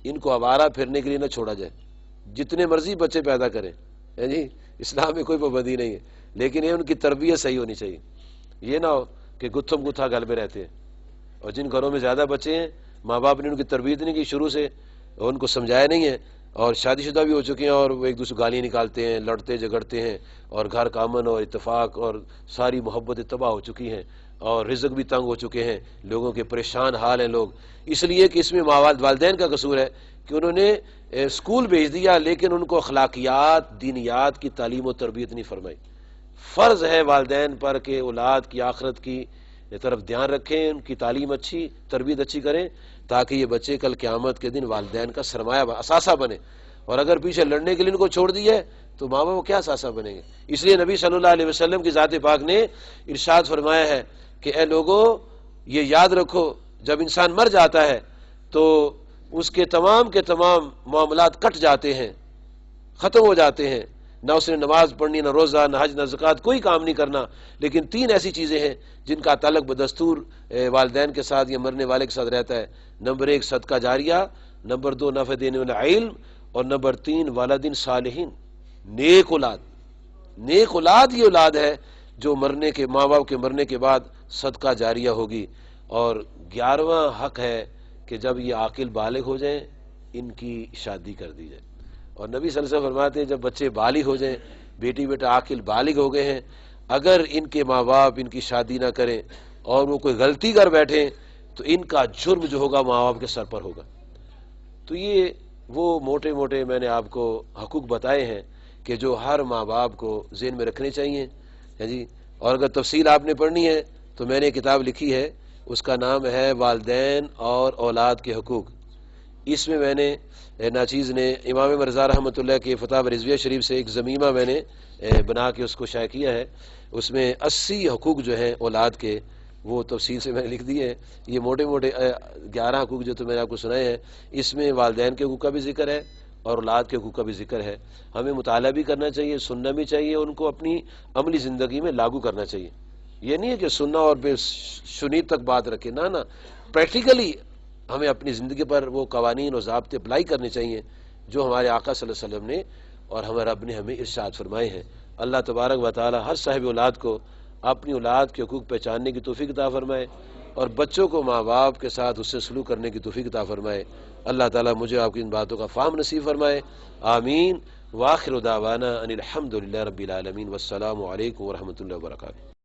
ان کو آوارہ پھرنے کے لیے نہ چھوڑا جائے. جتنے مرضی بچے پیدا کریں جی، اسلام میں کوئی پابندی نہیں ہے، لیکن یہ ان کی تربیت صحیح ہونی چاہیے. یہ نہ ہو کہ گتھم گتھا گھر میں رہتے ہیں. اور جن گھروں میں زیادہ بچے ہیں ماں باپ نے ان کی تربیت نہیں کی شروع سے، ان کو سمجھایا نہیں ہے، اور شادی شدہ بھی ہو چکے ہیں اور وہ ایک دوسرے گالیاں نکالتے ہیں، لڑتے جھگڑتے ہیں، اور گھر کا امن اور اتفاق اور ساری محبتیں تباہ ہو چکی ہیں، اور رزق بھی تنگ ہو چکے ہیں، لوگوں کے پریشان حال ہیں لوگ. اس لیے کہ اس میں والدین کا قصور ہے کہ انہوں نے اسکول بھیج دیا لیکن ان کو اخلاقیات دینیات کی تعلیم و تربیت نہیں فرمائی. فرض ہے والدین پر کہ اولاد کی آخرت کی طرف دھیان رکھیں، ان کی تعلیم اچھی تربیت اچھی کریں تاکہ یہ بچے کل قیامت کے دن والدین کا سرمایہ اثاثہ بنے. اور اگر پیچھے لڑنے کے لیے ان کو چھوڑ دیا تو ماں باپ کیا اثاثہ بنیں گے؟ اس لیے نبی صلی اللہ علیہ وسلم کی ذات پاک نے ارشاد فرمایا ہے کہ اے لوگو یہ یاد رکھو جب انسان مر جاتا ہے تو اس کے تمام معاملات کٹ جاتے ہیں، ختم ہو جاتے ہیں. نہ اس نے نماز پڑھنی، نہ روزہ، نہ حج، نہ زکوٰۃ، کوئی کام نہیں کرنا. لیکن 3 ایسی چیزیں ہیں جن کا تعلق بدستور والدین کے ساتھ یا مرنے والے کے ساتھ رہتا ہے. نمبر 1 صدقہ جاریہ، نمبر 2 نفع دینے والا علم، اور نمبر 3 والدین صالحین، نیک اولاد. نیک اولاد یہ اولاد ہے جو ماں باپ کے مرنے کے بعد صدقہ جاریہ ہوگی. اور 11واں حق ہے کہ جب یہ عاقل بالغ ہو جائیں ان کی شادی کر دی جائے. اور نبی صلی اللہ علیہ وسلم فرماتے ہیں جب بچے بالغ ہو جائیں، بیٹی بیٹا عاقل بالغ ہو گئے ہیں، اگر ان کے ماں باپ ان کی شادی نہ کریں اور وہ کوئی غلطی کر بیٹھیں تو ان کا جرم جو ہوگا ماں باپ کے سر پر ہوگا. تو یہ وہ موٹے موٹے میں نے آپ کو حقوق بتائے ہیں کہ جو ہر ماں باپ کو ذہن میں رکھنے چاہیے جی. اور اگر تفصیل آپ نے پڑھنی ہے تو میں نے کتاب لکھی ہے، اس کا نام ہے والدین اور اولاد کے حقوق. اس میں نے ناچیز نے امام مرزا رحمۃ اللہ کے فتح رضویہ شریف سے ایک ضمیمہ میں نے بنا کے اس کو شائع کیا ہے. اس میں 80 حقوق جو ہیں اولاد کے وہ تفصیل سے میں نے لکھ دیے ہیں. یہ موٹے موٹے 11 حقوق جو تو میں نے آپ کو سنائے ہیں، اس میں والدین کے حقوق کا بھی ذکر ہے اور اولاد کے حقوق کا بھی ذکر ہے. ہمیں مطالعہ بھی کرنا چاہیے، سننا بھی چاہیے، ان کو اپنی عملی زندگی میں لاگو کرنا چاہیے. یہ نہیں ہے کہ سننا اور بے شنید تک بات رکھے، نہ پریکٹیکلی ہمیں اپنی زندگی پر وہ قوانین اور ضابطے اپلائی کرنے چاہیے جو ہمارے آقا صلی اللہ علیہ وسلم نے اور ہمارے رب نے ہمیں ارشاد فرمائے ہیں. اللہ تبارک و تعالی ہر صاحب اولاد کو اپنی اولاد کے حقوق پہچاننے کی توفیق عطا فرمائے اور بچوں کو ماں باپ کے ساتھ اس سے سلوک کرنے کی توفیق عطا فرمائے. اللہ تعالی مجھے آپ کی ان باتوں کا فہم نصیب فرمائے. آمین. وآخر دعوانا ان الحمد للہ رب العالمین. والسلام علیکم ورحمۃ اللہ وبرکاتہ.